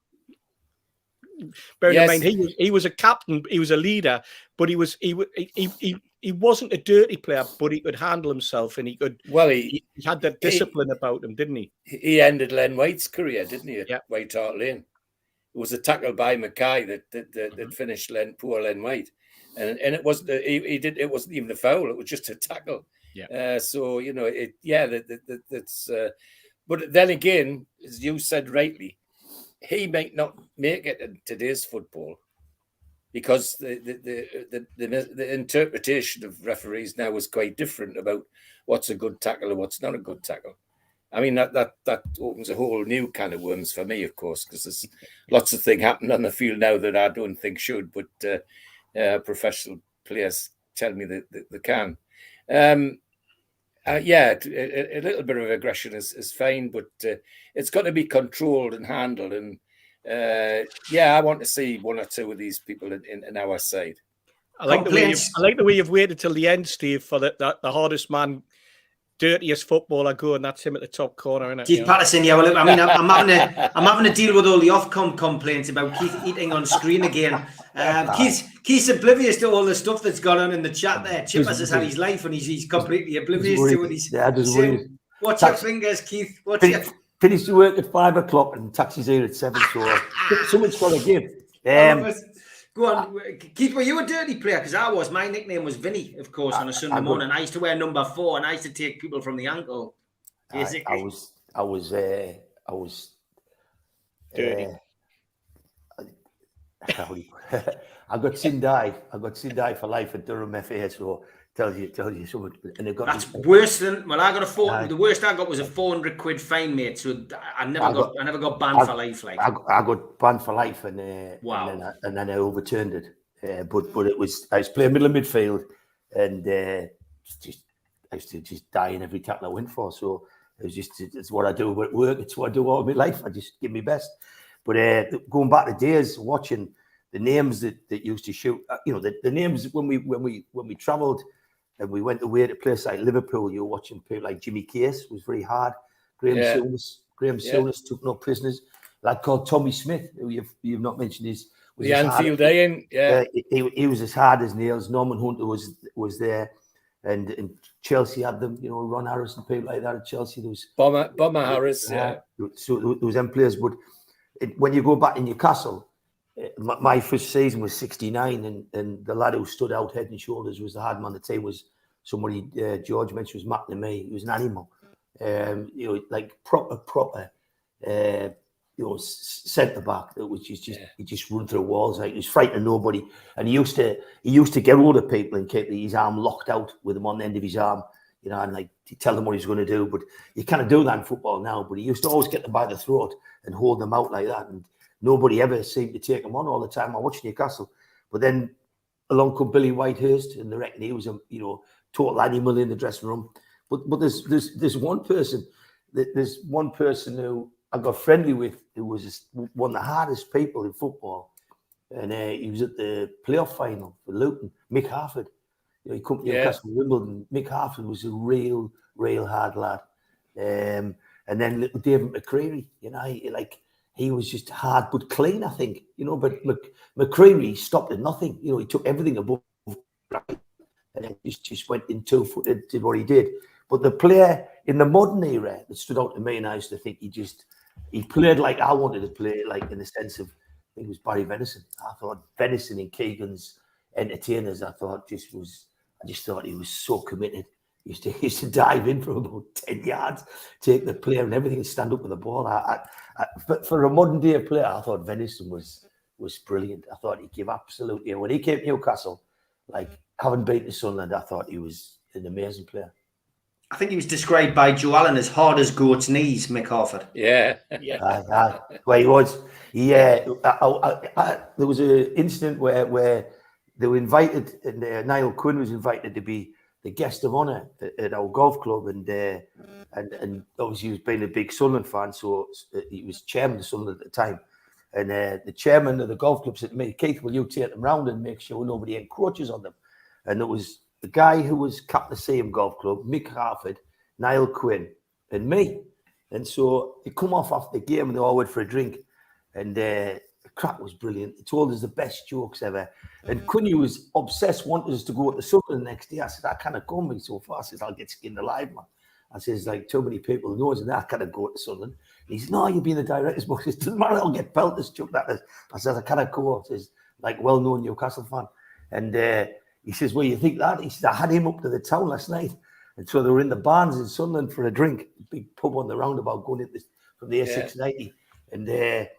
Bearing in mind, he was a captain, he was a leader, but he wasn't a dirty player, but he could handle himself, and he had that discipline about him, didn't he? He ended Len White's career, didn't he? At White Hart Lane. It was a tackle by Mackay that finished poor Len White, and it wasn't it wasn't even a foul; it was just a tackle. Yeah. So that's. But then again, as you said rightly, he might not make it in today's football, because the interpretation of referees now is quite different about what's a good tackle and what's not a good tackle. I mean, that opens a whole new can of worms for me, of course, because there's lots of things happening on the field now that I don't think should, but professional players tell me that they can. A little bit of aggression is fine, but it's got to be controlled and handled. And I want to see one or two of these people in our side. I like the way you've waited till the end, Steve, for the hardest man, dirtiest footballer go, and that's him at the top corner, isn't it? Keith Patterson, yeah. Well, I mean, I'm having to deal with all the Ofcom complaints about Keith eating on screen again. Keith's oblivious to all the stuff that's gone on in the chat there. Chippers has had his life, and he's completely oblivious to what he's saying. Watch your fingers, Keith. Finish the work at 5 o'clock and taxi's here at 7. So someone's got to give. Go on, Keith. Were you a dirty player? Because I was. My nickname was Vinny, of course, on a Sunday morning. I used to wear number 4, and I used to take people from the ankle. Basically, I was dirty. I got Sindai. I got Sindai for life at Durham FA. So tells you something. And that's worse than. Well, I got a 4. The worst I got was a 400 quid fine, mate. So I never got banned for life. Like I got banned for life, and wow. And then I overturned it. But it was I was playing middle of midfield, and I used to just die in every tackle I went for. So it's what I do at work. It's what I do all my life. I just give my best. But going back to days, watching the names that used to shoot, the names when we travelled and we went away to places like Liverpool, you were watching people like Jimmy Case was very hard. Graham Souness took no prisoners. A lad called Tommy Smith, who you've not mentioned, the Anfield Ian, he was as hard as nails. Norman Hunter was there, and Chelsea had them. Ron Harris and people like that at Chelsea. There was Bomber Harris. So there was them players, but when you go back in Newcastle. My first season was 69, and the lad who stood out head and shoulders was the hard man. The team was somebody George mentioned was McNamee. He was an animal, like proper, centre back that was he just run through walls. Like he was frightening nobody, and he used to get hold of people and keep his arm locked out with him on the end of his arm, and like tell them what he's going to do. But you can't do that in football now. But he used to always get them by the throat and hold them out like that, and nobody ever seemed to take him on all the time. I watched Newcastle, but then along come Billy Whitehurst, and they reckon he was a total animal in the dressing room. But there's one person who I got friendly with, who was one of the hardest people in football, and he was at the playoff final for Luton. Mick Harford, he come to Newcastle, Wimbledon. Mick Harford was a real hard lad, and then little David McCreary, he was just hard but clean, I think, But McCreary stopped at nothing. He took everything above and then just went in 2-footed, did what he did. But the player in the modern era that stood out to me, and I used to think he played like I wanted to play, like in the sense of, I think it was Barry Venison. I thought Venison and Keegan's entertainers, I just thought he was so committed. He used to dive in from about 10 yards, take the player and everything, and stand up with the ball. But for a modern day player, I thought Venison was brilliant. I thought he'd give absolutely. When he came to Newcastle, like having beaten Sunderland, I thought he was an amazing player. I think he was described by Joe Allen as hard as goat's knees, Mick Harford. Yeah. Well, he was. Yeah. There was an incident where they were invited, and Niall Quinn was invited to be the guest of honour at our golf club, and obviously he was being a big Sunderland fan, so he was chairman of Sunderland at the time. And the chairman of the golf club said to me, Keith, will you take them round and make sure nobody encroaches on them? And it was the guy who was captain of the same golf club, Mick Harford, Niall Quinn, and me. And so they come off after the game and they all went for a drink. And the crack was brilliant. He told us the best jokes ever. And Quinny was obsessed, wanted us to go to Sunderland the next day. I said, I can't go me so far. I said, I'll get skinned alive, man. I says, like, too many people know us, and I can't go to Sunderland. And he said, no, you'll be in the director's box. It doesn't matter, I'll get pelters, chuck that. I said, I can't go. I says, like, well-known Newcastle fan. And he says, well, you think that? He said, I had him up to the town last night. And so they were in the Barns in Sunderland for a drink, big pub on the roundabout going in from the A690. And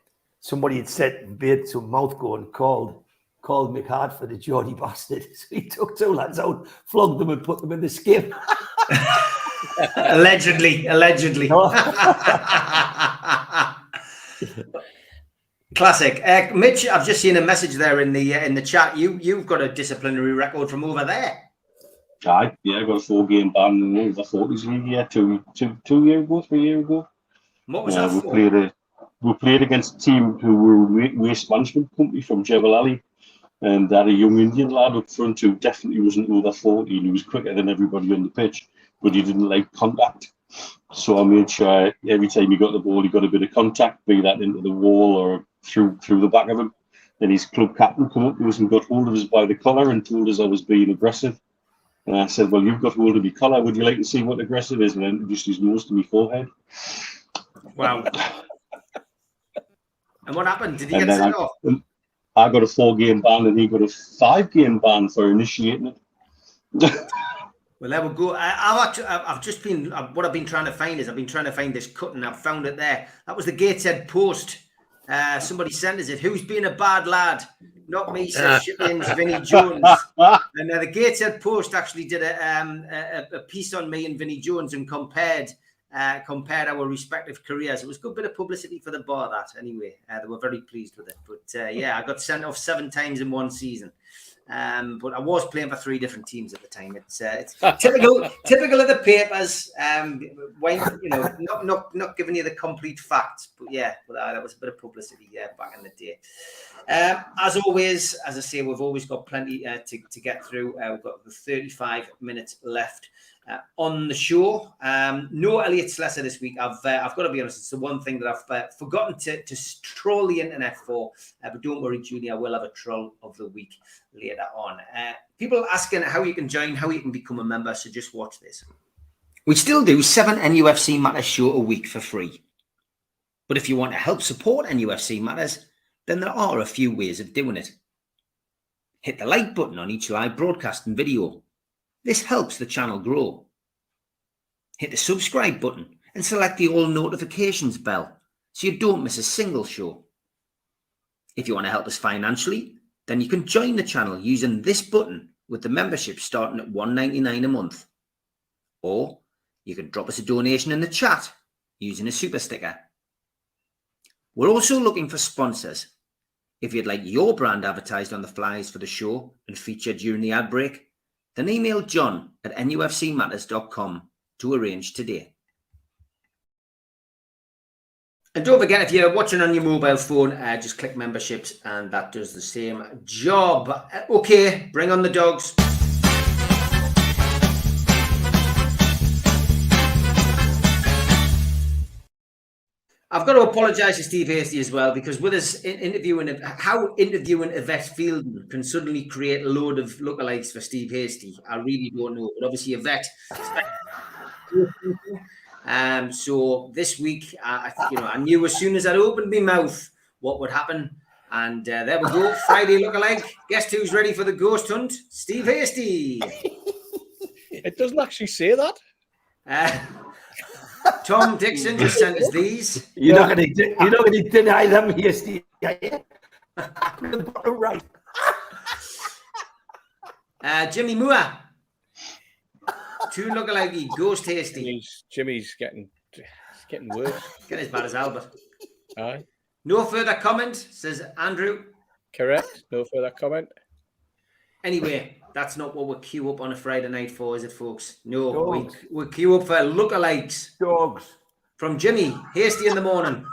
somebody had said, made some mouth go and called Mick Harford a Geordie bastard. So he took 2 lads out, flogged them and put them in the skip. Allegedly. Classic. Mitch, I've just seen a message there in the chat. You've got a disciplinary record from over there. I got a 4-game ban in the 40s league 3 years ago. What was that for? We played against a team who were a waste management company from Jebel Ali, and had a young Indian lad up front who definitely wasn't over 40, and he was quicker than everybody on the pitch, but he didn't like contact. So I made sure every time he got the ball, he got a bit of contact, be that into the wall or through the back of him. Then his club captain come up to us and got hold of us by the collar and told us I was being aggressive. And I said, well, you've got hold of my collar. Would you like to see what aggressive is? And I introduced his nose to my forehead. Wow. And what happened? Did he get sent off? I got a 4-game ban and he got a 5-game ban for initiating it. Well, there we go. I've just been, what I've been trying to find is I've been trying to find this cut and I've found it there. That was the Gateshead Post. Somebody sent us it. Who's been a bad lad? Not me, says Shippins, Vinnie Jones. And the Gateshead Post actually did a piece on me and Vinnie Jones and compared our respective careers. It was a good bit of publicity for the bar, that anyway. They were very pleased with it. But yeah, I got sent off 7 times in one season. But I was playing for 3 different teams at the time. It's typical of the papers. Not giving you the complete facts, but yeah, that was a bit of publicity back in the day. As always, as I say, we've always got plenty to get through. We've got 35 minutes left on the show. No Elliot Slessor this week. I've got to be honest, it's the one thing that I've forgotten to troll the internet for. But don't worry, Julie, I will have a troll of the week later on. People asking how you can join, how you can become a member, so just watch this. We still do 7 NUFC Matters show a week for free. But if you want to help support NUFC Matters, then there are a few ways of doing it. Hit the like button on each live broadcast and video. This helps the channel grow. Hit the subscribe button and select the all notifications bell so you don't miss a single show. If you want to help us financially, then you can join the channel using this button with the membership starting at $1.99 a month. Or you can drop us a donation in the chat using a super sticker. We're also looking for sponsors. If you'd like your brand advertised on the flyers for the show and featured during the ad break, then email john@nufcmatters.com to arrange today. And don't forget, if you're watching on your mobile phone, just click memberships and that does the same job. Okay, bring on the dogs. I've got to apologise to Steve Hasty as well, because with us interviewing Yvette Fielding can suddenly create a load of lookalikes for Steve Hasty. I really don't know. But obviously Yvette. So this week, I knew as soon as I'd opened my mouth what would happen. And there we go. Friday lookalike. Guess who's ready for the ghost hunt? Steve Hasty. It doesn't actually say that. Tom Dixon just sent us these. You're not going to deny them here, Steve. Right. Jimmy Moore. 2 lookalike Ghost Hasty. Jimmy's getting worse. Getting as bad as Albert. Aye. No further comment, says Andrew. Correct. No further comment. Anyway, that's not what we'll queue up on a Friday night for, is it, folks? No, we'll queue up for lookalikes. Dogs. From Jimmy, Hasty in the morning.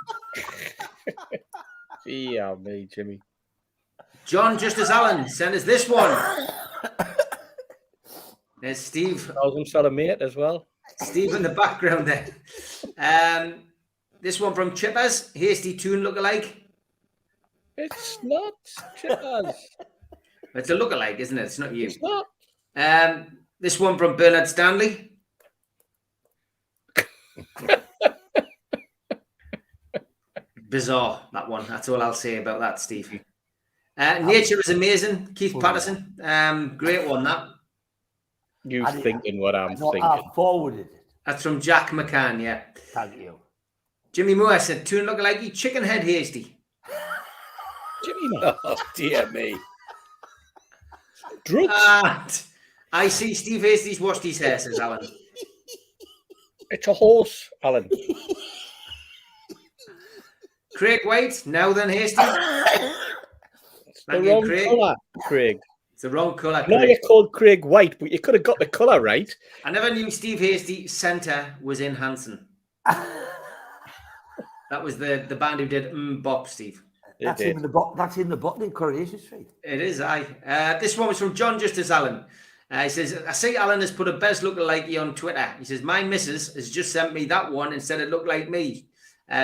Yeah, me, Jimmy. John Justice Allen, send us this one. There's Steve. Calls himself a mate as well. Steve in the background there. This one from Chippers, Hasty Tune lookalike. It's not Chippers. It's a lookalike, isn't it? It's not you. It's not. This one from Bernard Stanley. Bizarre, that one. That's all I'll say about that, Steve. Nature is amazing. Keith Patterson. Great one, that. You thinking what I'm thinking. I forwarded it. That's from Jack McCann, yeah. Thank you. Jimmy Moore said, Tune lookalike, chicken head Hasty. Jimmy Moore. Oh, dear me. Drugs. I see Steve Hasty's washed his hair, says Alan. It's a horse, Alan. Craig White, now then Hasty. It's the wrong colour, Craig. It's the wrong colour, Now you're called Craig White, but you could have got the colour right. I never knew Steve Hasty centre was in Hanson. That was the band who did Bop, Steve. That's in the bottom in Coronation Street. It is, aye. This one was from John Justice Allen. He says, I see Alan has put a best lookalike on Twitter. He says, my missus has just sent me that one and said it looked like me.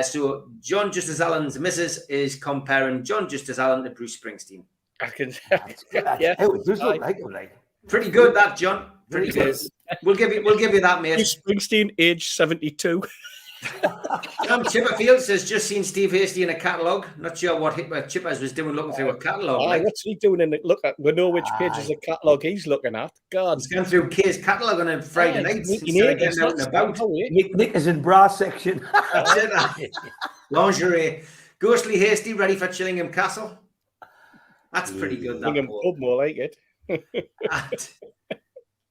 So John Justice Allen's missus is comparing John Justice Allen to Bruce Springsteen. I can. Yeah, it does look like him, like. Pretty good, that, John. Pretty It good. is. We'll give you that, mate. Bruce Springsteen, age 72. Tom Chipperfield says, just seen Steve Hasty in a catalogue. Not sure what Chippers was doing looking through a catalogue. Like. What's he doing in it? Look at, we know which page is the catalogue he's looking at. God. He's going through Kay's catalogue on a Friday night instead of getting out and about. Nick is in bra section. That's it. Lingerie. Ghostly Hasty, ready for Chillingham Castle. That's pretty good. That Chillingham Pub, more like it.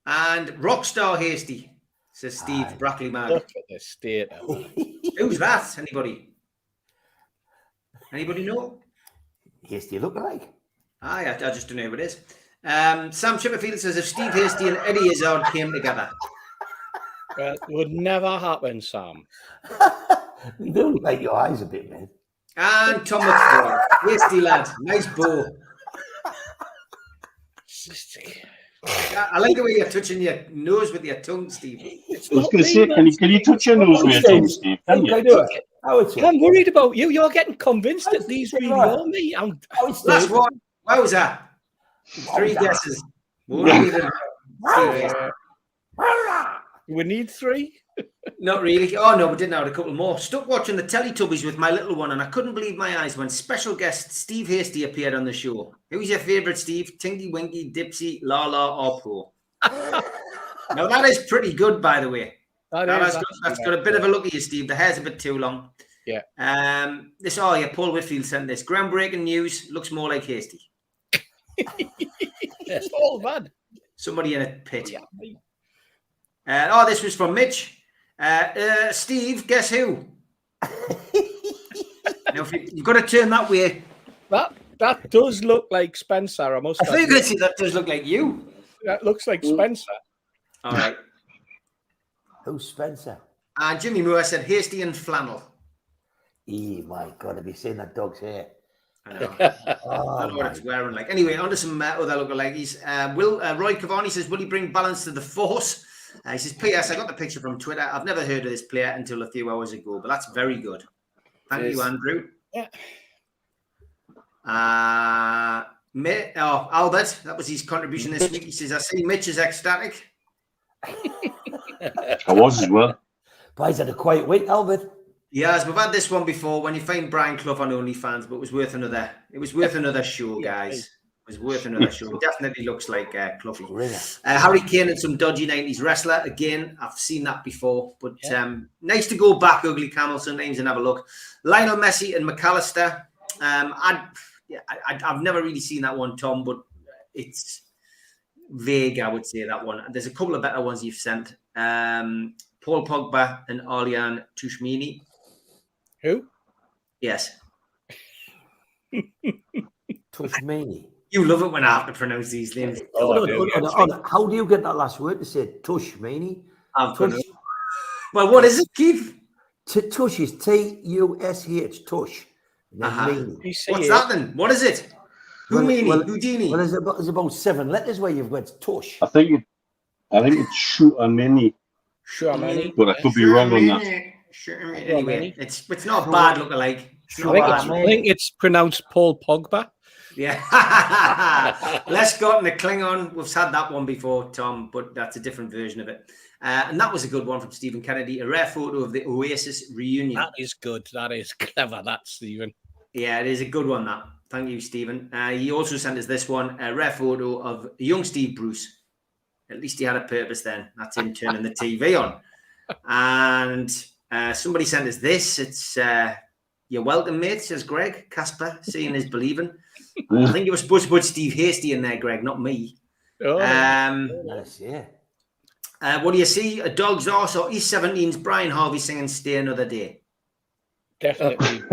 and Rockstar Hasty, says Steve Brackley Mag. Look at the state of it. Who's that? Anybody know? Hasty look alike. I just don't know who it is. Sam Chipperfield says, if Steve Hasty and Eddie Izzard came together. Well, it would never happen, Sam. You do look like your eyes a bit, man. And Tom McFall. Hasty lad. Nice bow. I like the way you're touching your nose with your tongue, Steve. I was going to say, can you touch your nose with your tongue, Steve? Can you? I'm worried about you. You're getting convinced that these really are me. Last one. Wowza. 3 guesses. We need 3. Not really. Oh, no, we didn't have a couple more. Stuck watching the Teletubbies with my little one, and I couldn't believe my eyes when special guest Steve Hasty appeared on the show. Who's your favourite, Steve? Tinky Winky, Dipsy, Lala, or Pro? Now, that is pretty good, by the way. That's got a bit of a look at you, Steve. The hair's a bit too long. Yeah. Paul Whitfield sent this. Groundbreaking news. Looks more like Hasty. It's all bad. Somebody in a pit. Yeah. This was from Mitch. Steve, guess who? Now, you've got to turn that way. That does look like Spencer. I must. I think that does look like you. That looks like Spencer. All right. Who's Spencer? And Jimmy Moore said Hasty and flannel. My God, have you seen that dog's hair? I know. I don't know what it's wearing like. Anyway, on to some other lookalikes. Roy Cavani says, will he bring balance to the force? He says, P.S. I got the picture from Twitter. I've never heard of this player until a few hours ago, but that's very good. Thank you, Andrew. Yeah. Albert, that was his contribution this week. He says, I see Mitch is ecstatic. I was as well. But he's had a quiet week, Albert. Yes, we've had this one before when you find Brian Clough on OnlyFans, but it was worth another show, guys. It was worth another show. It definitely looks like Cloughie. Harry Kane and some dodgy 90s wrestler. Again, I've seen that before, but nice to go back ugly camel sometimes and have a look. Lionel Messi and McAllister. I've never really seen that one, Tom, but it's vague, I would say, that one. There's a couple of better ones you've sent. Paul Pogba and Arlian Tushmini. Who? Yes. Tushmini. You love it when I have to pronounce these names. How do you get that last word to say Tushmini? Well, what is it, Keith? Tush is Tush. Tush. What's that then? What is it? Houdini. Well, there's about 7 letters where you've got Tush. I think it's Shuamini. But I could be wrong on that. Anyway, it's not a bad lookalike. I think it's pronounced Paul Pogba. Yeah. Let's go in the Klingon. We've had that one before, Tom, but that's a different version of it. And that was a good one from Stephen Kennedy. A rare photo of the Oasis reunion. That is good. That is clever, that, Stephen. Yeah, it is a good one, that. Thank you, Stephen. He also sent us this one, a rare photo of young Steve Bruce. At least he had a purpose then. That's him turning the TV on. And somebody sent us this. It's, you're welcome, mate, says Greg. Casper, seeing is believing. I think you were supposed to put Steve Hasty in there, Greg, not me. Nice, yeah. What do you see? A dog's arse or East 17's Brian Harvey singing Stay Another Day? Definitely.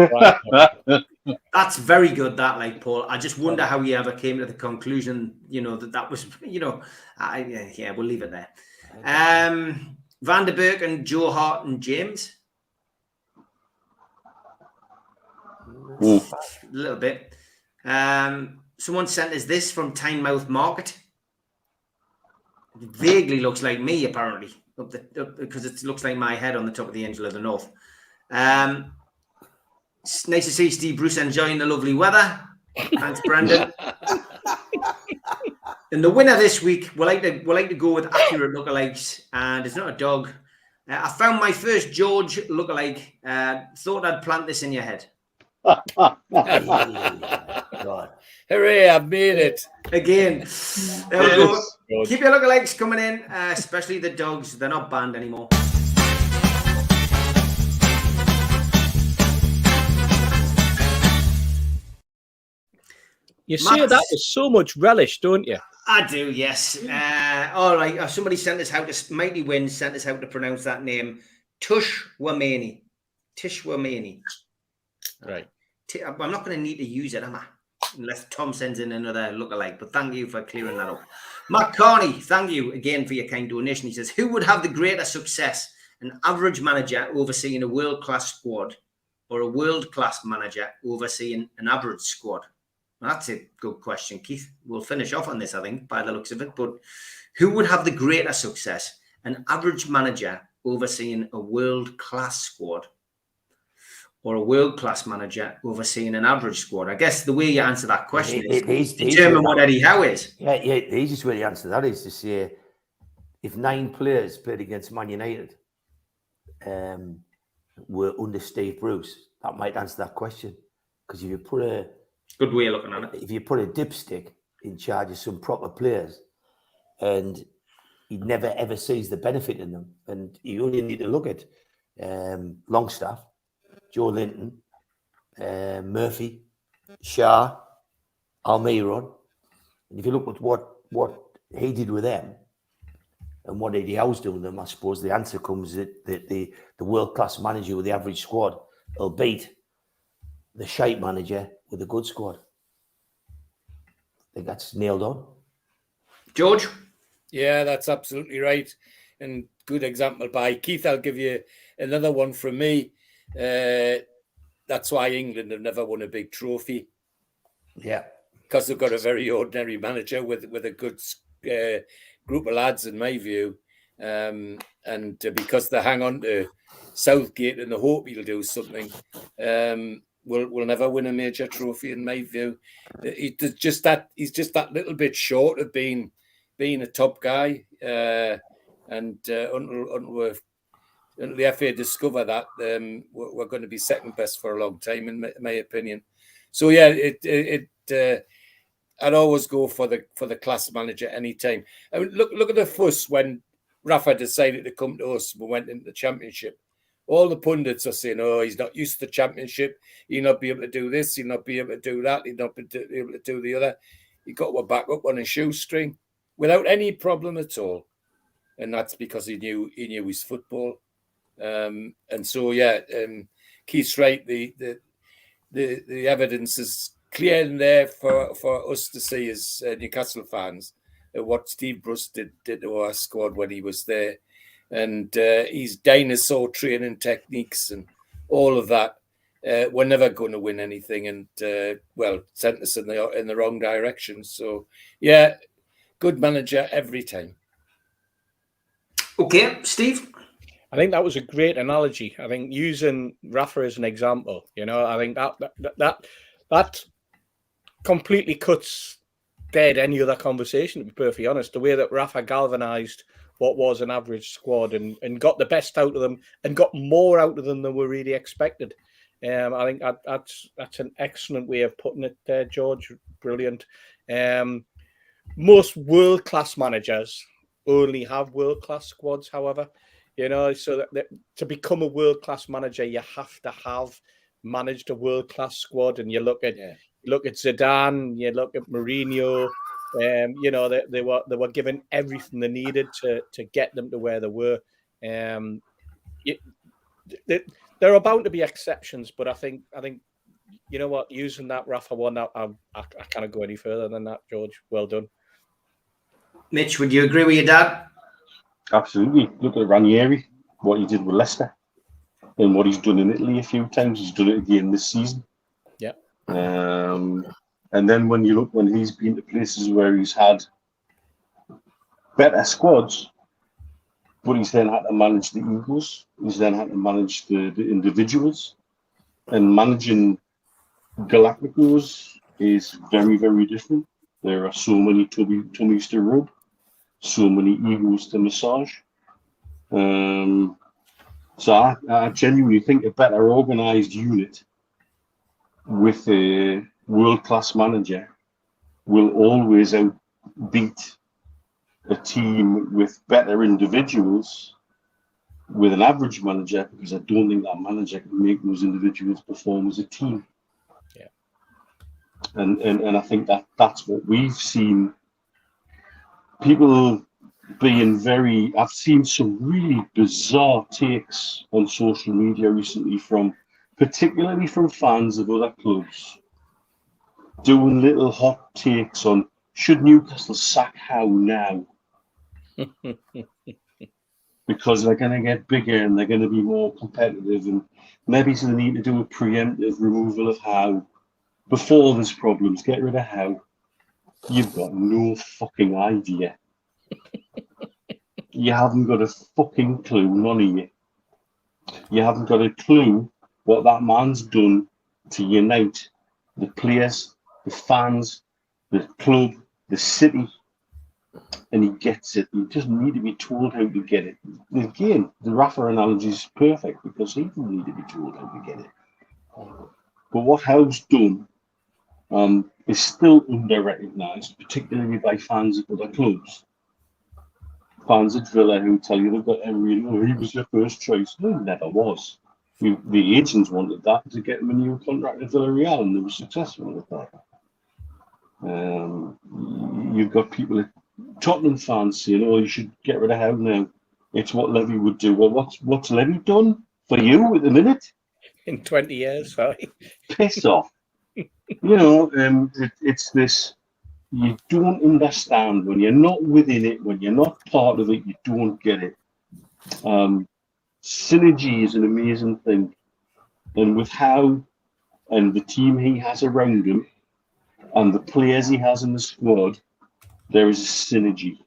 That's very good, that, like, Paul. I just wonder how you ever came to the conclusion, that was, we'll leave it there. Van der Berg and Joe Hart and James. A little bit. Someone sent us this from Tynemouth Market. It vaguely looks like me, apparently, because it looks like my head on the top of the Angel of the North. It's nice to see Steve Bruce enjoying the lovely weather. Thanks, Brendan. And the winner this week, we like to go with accurate lookalikes, and it's not a dog. I found my first George lookalike. Thought I'd plant this in your head. God. Hooray, I've made it. Again, there we go. Keep your lookalikes coming in, especially the dogs. They're not banned anymore. You say that with so much relish, don't you? I do, yes. All right. Somebody sent us how to, Mighty Wind sent us how to pronounce that name. Tushwameni. Tishwameni. Right. I'm not going to need to use it, am I? Unless Tom sends in another lookalike. But thank you for clearing that up. Matt Carney, thank you again for your kind donation. He says, who would have the greater success? An average manager overseeing a world-class squad or a world-class manager overseeing an average squad? Well, that's a good question, Keith. We'll finish off on this, I think, by the looks of it. But who would have the greater success? An average manager overseeing a world-class squad or a world-class manager overseeing an average squad? I guess the way you answer that question is determine what Eddie Howe is. Yeah, the easiest way to answer that is to say, if 9 players played against Man United were under Steve Bruce, that might answer that question. Because if you put a good way of looking at it. If you put a dipstick in charge of some proper players, and he never ever sees the benefit in them, and you only need to look at Longstaff, Joe Linton, Murphy, Shah, Almiron, and if you look at what he did with them and what Eddie Howe's doing with them, I suppose the answer comes that the world class manager with the average squad will beat the shite manager with a good squad. I think that's nailed on. George? Yeah, that's absolutely right. And good example by Keith. I'll give you another one from me. That's why England have never won a big trophy. Yeah. Because they've got a very ordinary manager with a good group of lads, in my view. And because they hang on to Southgate and they hope he'll do something, will never win a major trophy, in my view. He's just that little bit short of being a top guy. Until the FA discover that, we're going to be second best for a long time, in my opinion. So yeah, I'd always go for the class manager anytime. I mean, look at the fuss when Rafa decided to come to us. We went into the Championship. All the pundits are saying, "Oh, he's not used to the Championship. He'll not be able to do this. He'll not be able to do that. He'll not be able to do the other." He got one back up on a shoestring without any problem at all, and that's because he knew his football. And so, yeah, Keith's right. The evidence is clear in there for us to see as Newcastle fans what Steve Bruce did to our squad when he was there. And his dinosaur training techniques and all of that, we're never going to win anything, and sent us in the wrong direction. So yeah, good manager every time. Okay, Steve. I think that was a great analogy. I think using Rafa as an example, I think that completely cuts dead any other conversation, to be perfectly honest. The way that Rafa galvanised what was an average squad and got the best out of them and got more out of them than we really expected. I think that's an excellent way of putting it there, George. Brilliant. Most world-class managers only have world-class squads, however. So that to become a world-class manager, you have to have managed a world-class squad. And you look at Zidane, you look at Mourinho. They were given everything they needed to get them to where they were. There are bound to be exceptions, but I think you know what, using that Rafa one, I can't go any further than that, George. Well done. Mitch, would you agree with your dad? Absolutely. Look at Ranieri, what he did with Leicester, and what he's done in Italy a few times. He's done it again this season. And then when you look, when he's been to places where he's had better squads, but he's then had to manage the egos, he's then had to manage the individuals, and managing Galacticos is very, very different. There are so many tummies to rub, so many egos to massage. So I genuinely think a better organised unit with a world-class manager will always outbeat a team with better individuals with an average manager, because I don't think that manager can make those individuals perform as a team. Yeah. And I think that's what we've seen. People being very, I've seen some really bizarre takes on social media recently particularly from fans of other clubs, doing little hot takes on, should Newcastle sack Howe now? Because they're going to get bigger and they're going to be more competitive, and maybe they need to do a preemptive removal of Howe before there's problems. Get rid of Howe. You've got no fucking idea. You haven't got a fucking clue, none of you. You haven't got a clue what that man's done to unite the players, the fans, the club, the city. And he gets it. He doesn't need to be told how to get it. Again, the Rafa analogy is perfect, because he doesn't need to be told how to get it. But what Howe's done is still under-recognised, particularly by fans of other clubs. Fans at Villa who tell you they've got every, he was your first choice. No, he never was. The agents wanted that to get him a new contract at Villarreal, and they were successful with that. You've got people at Tottenham fans saying, "Oh, you should get rid of Howe now. It's what Levy would do." Well, what's Levy done for you at the minute? In 20 years, sorry. Piss off. It's this. You don't understand when you're not within it, when you're not part of it. You don't get it. Synergy is an amazing thing, and with Howe and the team he has around him and the players he has in the squad, there is a synergy.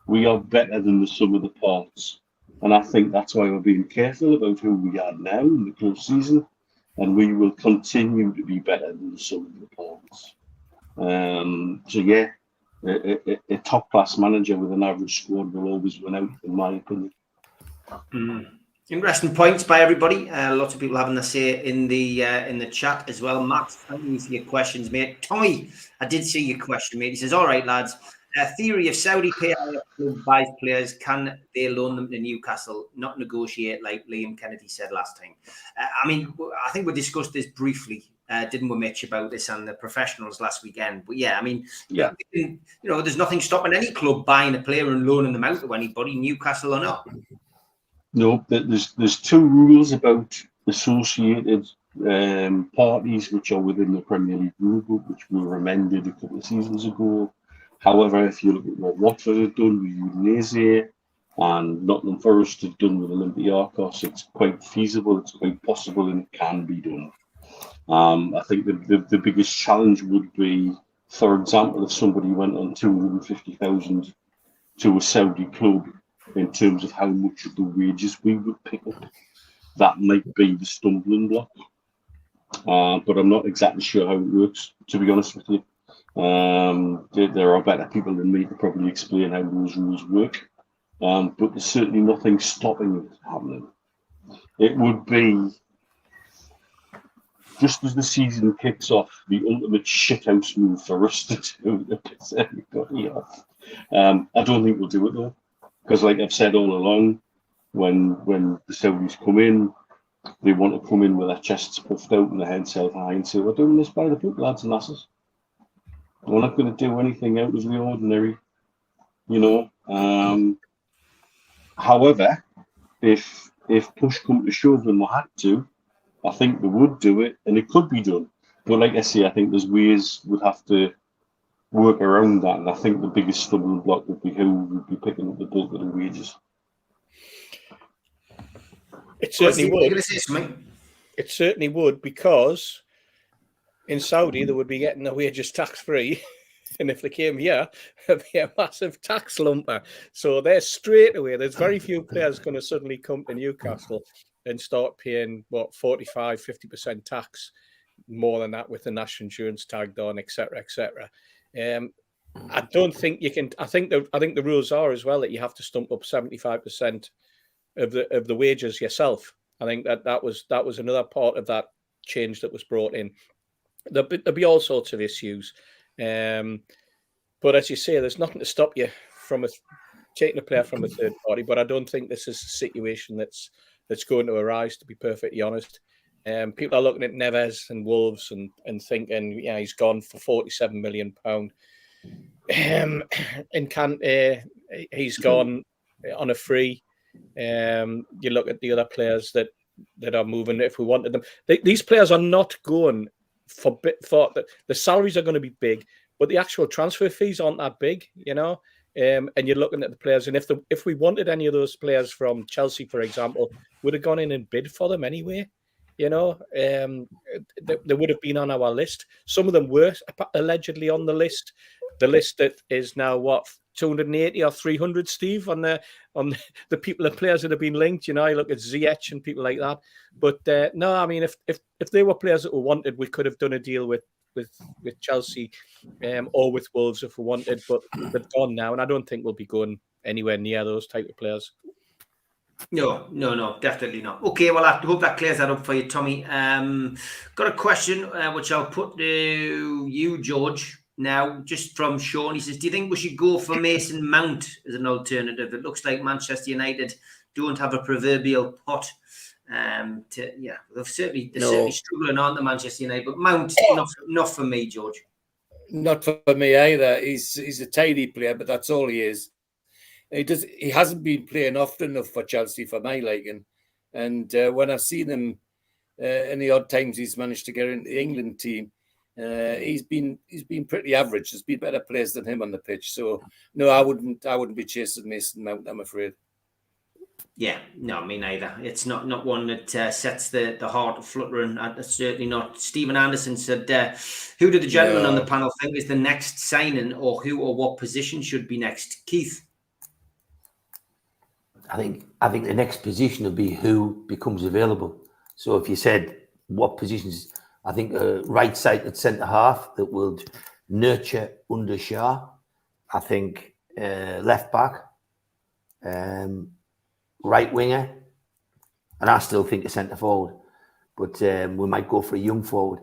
We are better than the sum of the parts. And I think that's why we're being careful about who we are now in the close season. And we will continue to be better than the sum of the parts. So yeah, a top-class manager with an average squad will always win out, in my opinion. Interesting points by everybody. Lots of people having their say in the chat as well. Max, thank you for your questions, mate. Tommy, I did see your question, mate. He says, "All right, lads. Theory of Saudi PIF club buys players, can they loan them to Newcastle, not negotiate like Liam Kennedy said last time?" I think we discussed this briefly, didn't we, Mitch, about this on the professionals last weekend? But yeah, there's nothing stopping any club buying a player and loaning them out to anybody, Newcastle or not. No, there's two rules about associated parties which are within the Premier League rule book, which were amended a couple of seasons ago. However, if you look at what Watford have done with Udinese and Nottingham Forest have done with Olympiacos, it's quite feasible, it's quite possible, and it can be done. I think the biggest challenge would be, for example, if somebody went on 250,000 to a Saudi club, in terms of how much of the wages we would pick up. That might be the stumbling block. But I'm not exactly sure how it works, to be honest with you. There are better people than me to probably explain how those rules work. But there's certainly nothing stopping it happening. It would be, just as the season kicks off, the ultimate shithouse move for us to do to piss everybody off. I don't think we'll do it though. Because, like I've said all along, when the Saudis come in, they want to come in with their chests puffed out and their heads held high and say, "We're doing this by the book, lads and lasses. We're not going to do anything out of the ordinary," However, if push come to shove and we had to, I think they would do it, and it could be done. But like I say, I think there's ways we'd have to work around that, and I think the biggest stumbling block would be who would be picking up the bulk of the wages. It certainly would. It certainly would, because in Saudi, they would be getting their wages tax-free. And if they came here, it'd be a massive tax lumper. So they're straight away. There's very few players going to suddenly come to Newcastle and start paying, 45, 50% tax, more than that with the national insurance tagged on, etc., etc. I don't think you can. I think the rules are as well that you have to stump up 75% of the wages yourself. I think that was another part of that change that was brought in. There'll be all sorts of issues. But as you say, there's nothing to stop you from taking a player from a third party. But I don't think this is a situation that's going to arise, to be perfectly honest. People are looking at Neves and Wolves and thinking, yeah, he's gone for £47 million. And he's gone on a free. You look at the other players that are moving. If we wanted them, these players are not going for the salaries are going to be big, but the actual transfer fees aren't that big, and you're looking at the players, and if we wanted any of those players from Chelsea, for example, would have gone in and bid for them anyway. They would have been on our list. Some of them were allegedly on the list that is now 280 or 300, Steve, on the people and players that have been linked. You look at Ziyech and people like that. But no, I mean, if they were players that were wanted, we could have done a deal with Chelsea or with Wolves if we wanted. But they've gone now, and I don't think we'll be going anywhere near those type of players. No, definitely not. Okay, well, I hope that clears that up for you, Tommy. Got a question which I'll put to you, George. Now, just from Sean, he says, do you think we should go for Mason Mount as an alternative? It looks like Manchester United don't have a proverbial pot. They're certainly struggling on the Manchester United, but Mount, not for me, George. Not for me either. He's a tidy player, but that's all he is. He hasn't been playing often enough for Chelsea for my liking. And when I've seen him in the odd times he's managed to get into the England team, he's been pretty average. There's been better players than him on the pitch. So no, I wouldn't be chasing Mason Mount, I'm afraid. Yeah, no, me neither. It's not one that sets the heart fluttering. Certainly not. Stephen Anderson said, who do the gentlemen on the panel think is the next signing, or who or what position should be next? Keith? I think the next position will be who becomes available. So if you said what positions, I think right side at centre half that will nurture under Shah. I think left back, right winger, and I still think a centre forward. But we might go for a young forward.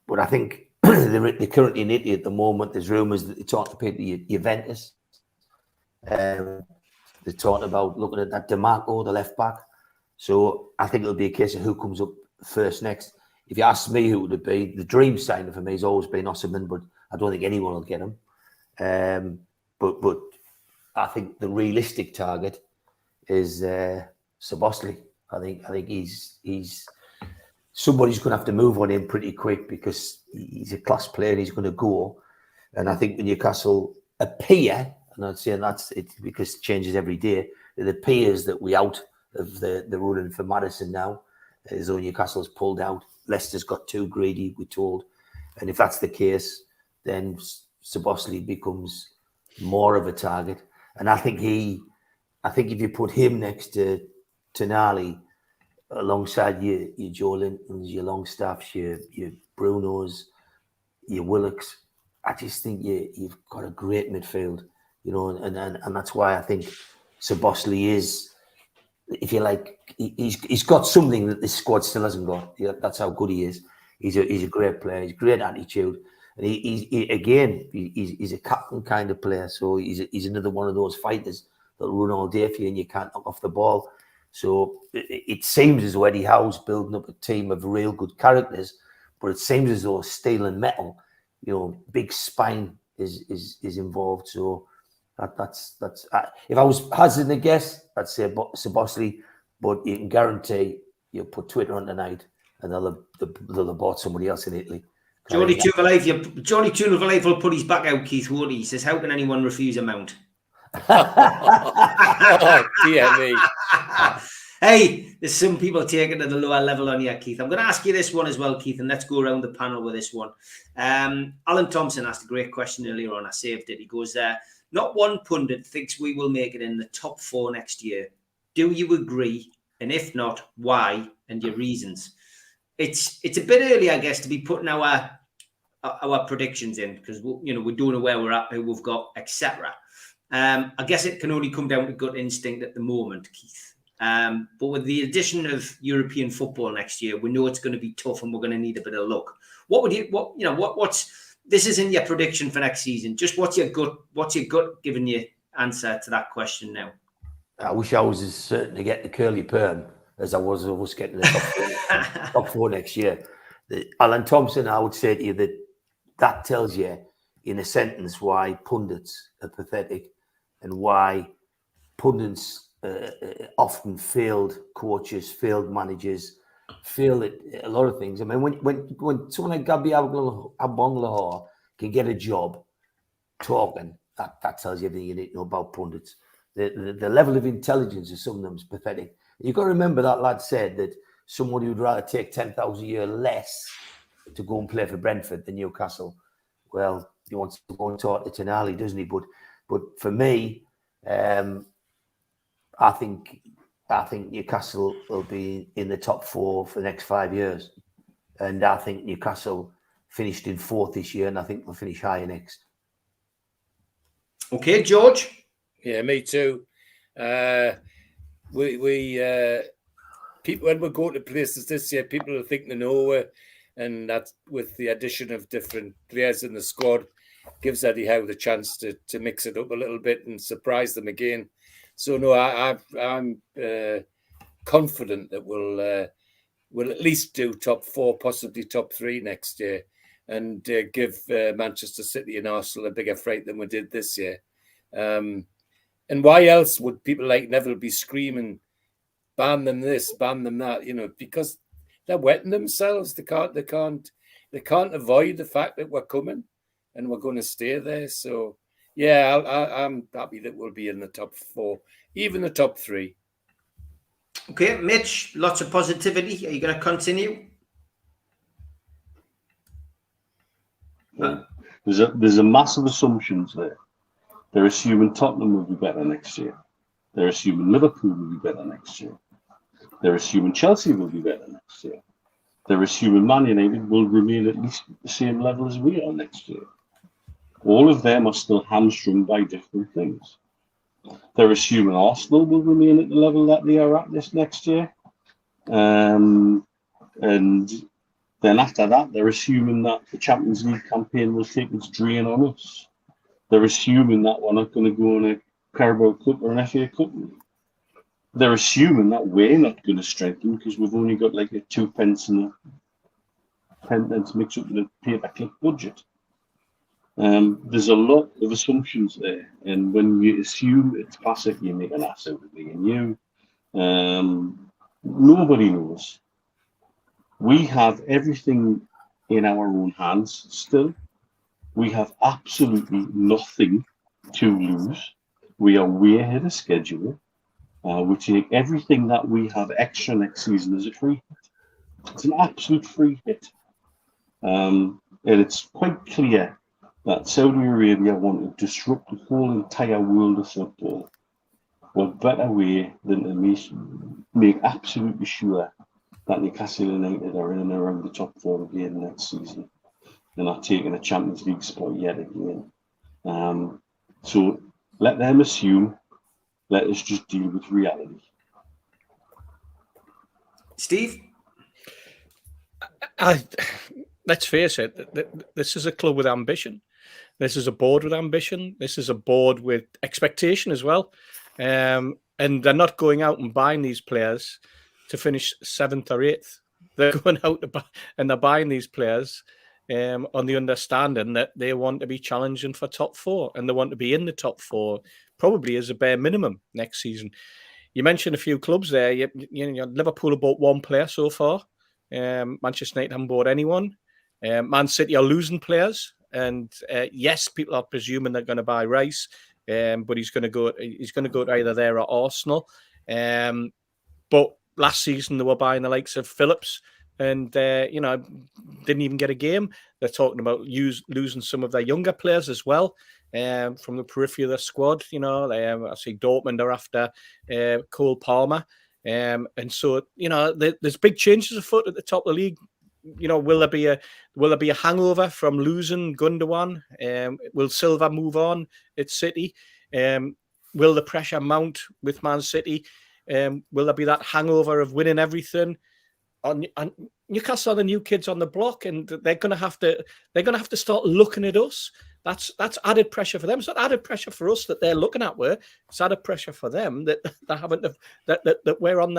But I think they're currently in Italy at the moment. There's rumours that they're talking to people at Juventus. They're talking about looking at that DeMarco, the left back. So I think it'll be a case of who comes up first next. If you ask me who it would be, the dream signing for me has always been Osimhen, but I don't think anyone will get him. But I think the realistic target is Szoboszlai. I think he's somebody's going to have to move on him pretty quick because he's a class player and he's going to go. And I think when Newcastle appear, and I'd say that's it because it changes every day, it appears that we out of the running for Maddison now, as though Newcastle's pulled out. Leicester's got too greedy, we're told. And if that's the case, then Szoboszlai becomes more of a target. And I think if you put him next to Tonali, alongside your Joe Lintons, your Longstaffs, your Brunos, your Willocks, I just think you've got a great midfield, and that's why I think Szoboszlai is, if you like, he's got something that this squad still hasn't got. Yeah, that's how good he is. He's a great player. He's great attitude, and he's a captain kind of player. So he's another one of those fighters that'll run all day for you, and you can't knock off the ball. So it seems as though Eddie Howe's building up a team of real good characters, but it seems as though steel and metal, big spine is involved. So that's if I was hazarding a guess, I'd say Szoboszlai, but you can guarantee you'll put Twitter on tonight and they'll have bought somebody else in Italy. Johnny Tunavalive will put his back out, Keith, won't he? He says, how can anyone refuse a mount? Oh, dear me. Hey, there's some people taking to the lower level on here, Keith. I'm going to ask you this one as well, Keith, and let's go around the panel with this one. Alan Thompson asked a great question earlier on. I saved it. He goes, not one pundit thinks we will make it in the top 4 next year. Do you agree? And if not, why and your reasons? It's a bit early, I guess, to be putting our predictions in because we don't know where we're at, who we've got, etc. I guess it can only come down to gut instinct at the moment, Keith. But with the addition of European football next year, we know it's going to be tough and we're going to need a bit of luck. This isn't your prediction for next season. Just what's your gut giving you answer to that question now? I wish I was as certain to get the curly perm as I was getting the top 4 next year. Alan Thompson, I would say to you that tells you in a sentence why pundits are pathetic and why pundits often failed coaches, failed managers, failed at a lot of things. I mean, when someone like Gabi Agbonlahor can get a job talking, that tells you everything you need to know about pundits. The level of intelligence of some of them is pathetic. You've got to remember that lad said that somebody would rather take 10,000 a year less to go and play for Brentford than Newcastle. Well, he wants to go and talk to Tonali, doesn't he? But for me, I think Newcastle will be in the top 4 for the next 5 years. And I think Newcastle finished in 4th this year, and I think they'll finish higher next. Okay, George? Yeah, me too. People, when we're going to places this year, people are thinking of Norway, and that with the addition of different players in the squad, gives Eddie Howe the chance to mix it up a little bit and surprise them again. So no, I'm confident that we'll at least do top 4, possibly top 3 next year, and give Manchester City and Arsenal a bigger fright than we did this year. And why else would people like Neville be screaming, ban them this, ban them that? Because they're wetting themselves. They can't avoid the fact that we're coming and we're going to stay there. So yeah, I'm happy that we'll be in the top 4, even the top 3. Okay, Mitch, lots of positivity. Are you going to continue? There's a massive assumptions there. They're assuming Tottenham will be better next year. They're assuming Liverpool will be better next year. They're assuming Chelsea will be better next year. They're assuming Man United will remain at least at the same level as we are next year. All of them are still hamstrung by different things. They're assuming Arsenal will remain at the level that they are at this next year. And then after that, they're assuming that the Champions League campaign will take its drain on us. They're assuming that we're not going to go on a Carabao Cup or an FA Cup. They're assuming that we're not going to strengthen because we've only got like a 2 pence and a 10 pence mix up with a pay-per-click budget. There's a lot of assumptions there, and when you assume it's classic, you make an ass out of me and you. Nobody knows. We have everything in our own hands still. We have absolutely nothing to lose. We are way ahead of schedule. We take everything that we have extra next season as a free hit. It's an absolute free hit. And it's quite clear that Saudi Arabia want to disrupt the whole entire world of football. What better way than to make absolutely sure that Newcastle United are in and around the top 4 again next season. They're not taking a Champions League spot yet again. So let them assume. Let us just deal with reality. Steve? Let's face it, this is a club with ambition. This is a board with ambition. This is a board with expectation as well. And they're not going out and buying these players to finish 7th or 8th. They're going out and they're buying these players on the understanding that they want to be challenging for top 4 and they want to be in the top 4, probably as a bare minimum next season. You mentioned a few clubs there. Liverpool have bought 1 player so far. Manchester United haven't bought anyone. Man City are losing players. And yes, people are presuming they're going to buy Rice, but he's going to go to either there or Arsenal. but last season they were buying the likes of Phillips, and didn't even get a game. They're talking about losing some of their younger players as well, from the periphery of the squad. I see Dortmund are after Cole Palmer, and so there's big changes afoot at the top of the league. Will there be a hangover from losing Gundogan? Will Silva move on at City? Will the pressure mount with Man City? Will there be that hangover of winning everything? And Newcastle are the new kids on the block, and they're going to have to start looking at us. That's added pressure for them. It's not added pressure for us that they're looking at. It's added pressure for them that we're on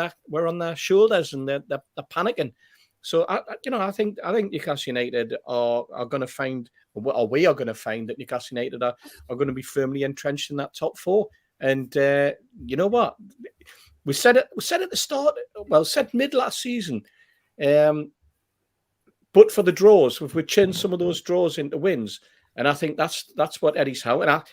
their shoulders and they're panicking. So I think Newcastle United are going to find, or we are going to find that Newcastle United are going to be firmly entrenched in that top four. And you know what? We said at the start, said mid last season, but for the draws, if we change some of those draws into wins, and I think that's what Eddie's how. And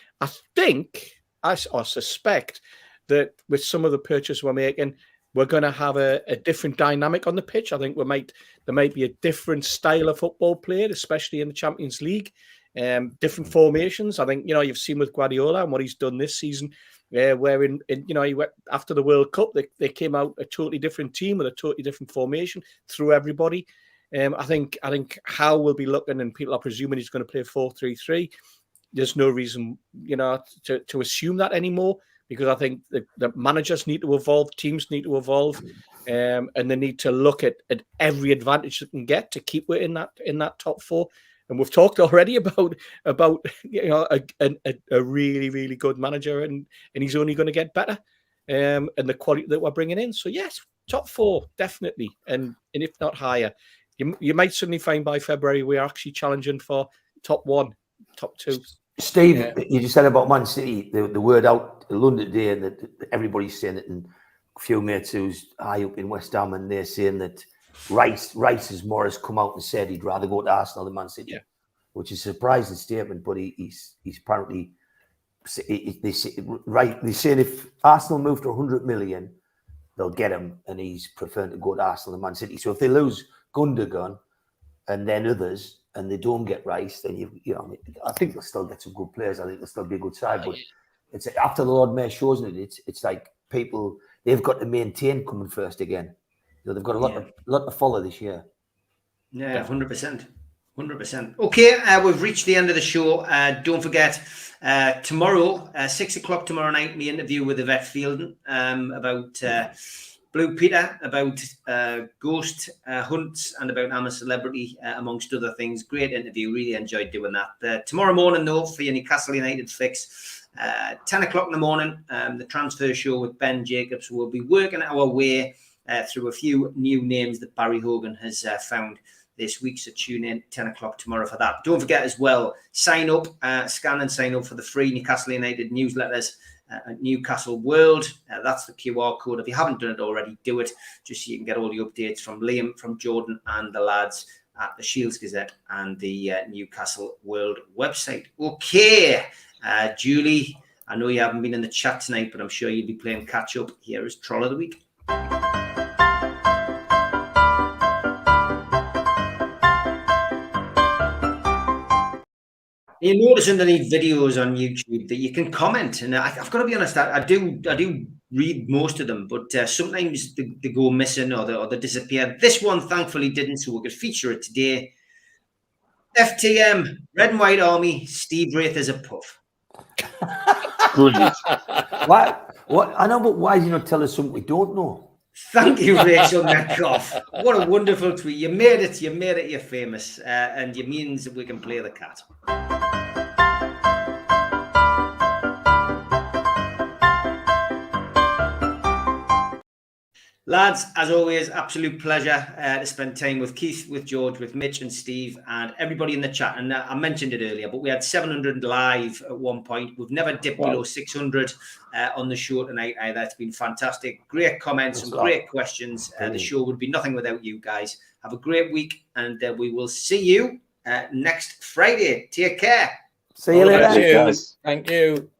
I suspect that with some of the purchases we're making, we're going to have a different dynamic on the pitch. I think there might be a different style of football played, especially in the Champions League. Different formations. I think you've seen with Guardiola and what he's done this season. Where he went after the World Cup, they came out a totally different team with a totally different formation through everybody. I think Howe will be looking, and people are presuming he's going to play 4-3-3. There's no reason, to assume that anymore, because I think the managers need to evolve, teams need to evolve, and they need to look at every advantage they can get to keep it in that top four. And we've talked already about a really, really good manager, and he's only going to get better, and the quality that we're bringing in. So yes, top four definitely, and if not higher, you might suddenly find by February we are actually challenging for top one, top two. Steve, you just said about Man City. The word out in London today, and that everybody's saying it, and a few mates who's high up in West Ham, and they're saying that Rice's Morris come out and said he'd rather go to Arsenal than Man City, which is a surprising statement. But he's apparently they saying if Arsenal move to 100 million, they'll get him, and he's preferring to go to Arsenal than Man City. So if they lose Gundogan and then others, and they don't get Rice, then I think they'll still get some good players. I think they'll still be a good side. But it's after the Lord Mayor shows it. It's like people, they've got to maintain coming first again. They've got a lot to follow this year. Yeah, 100%. 100%. Okay, we've reached the end of the show. Don't forget, tomorrow, 6 o'clock tomorrow night, my interview with Yvette Fielden about Blue Peter, about ghost hunts, and about I'm a Celebrity, amongst other things. Great interview. Really enjoyed doing that. Tomorrow morning, though, for your Newcastle United fix, 10 o'clock in the morning, the transfer show with Ben Jacobs. We'll be working our way through a few new names that Barry Hogan has found this week. So tune in 10 o'clock tomorrow for that. Don't forget as well, sign up, scan and sign up for the free Newcastle United newsletters at Newcastle World. That's the QR code. If you haven't done it already, do it, just so you can get all the updates from Liam, from Jordan, and the lads at the Shields Gazette and the Newcastle World website. Okay, Julie, I know you haven't been in the chat tonight, but I'm sure you'll be playing catch up. Here is Troll of the Week. You notice underneath videos on YouTube that you can comment, and I've got to be honest, I do read most of them, but sometimes they go missing or they disappear. This one thankfully didn't, so we could feature it today. FTM, Red and White Army, Steve Wraith is a puff. Brilliant. What? I know, but why do you not tell us something we don't know? Thank you, Rachel Metcalf. What a wonderful tweet. You made it. You're famous. And it means we can play the cat. Lads, as always, absolute pleasure to spend time with Keith, with George, with Mitch and Steve, and everybody in the chat. And I mentioned it earlier, but we had 700 live at one point. We've never dipped below 600 on the show tonight either. It's been fantastic. Great comments and great questions. The show would be nothing without you guys. Have a great week, and we will see you next Friday. Take care. See you later. Thank you.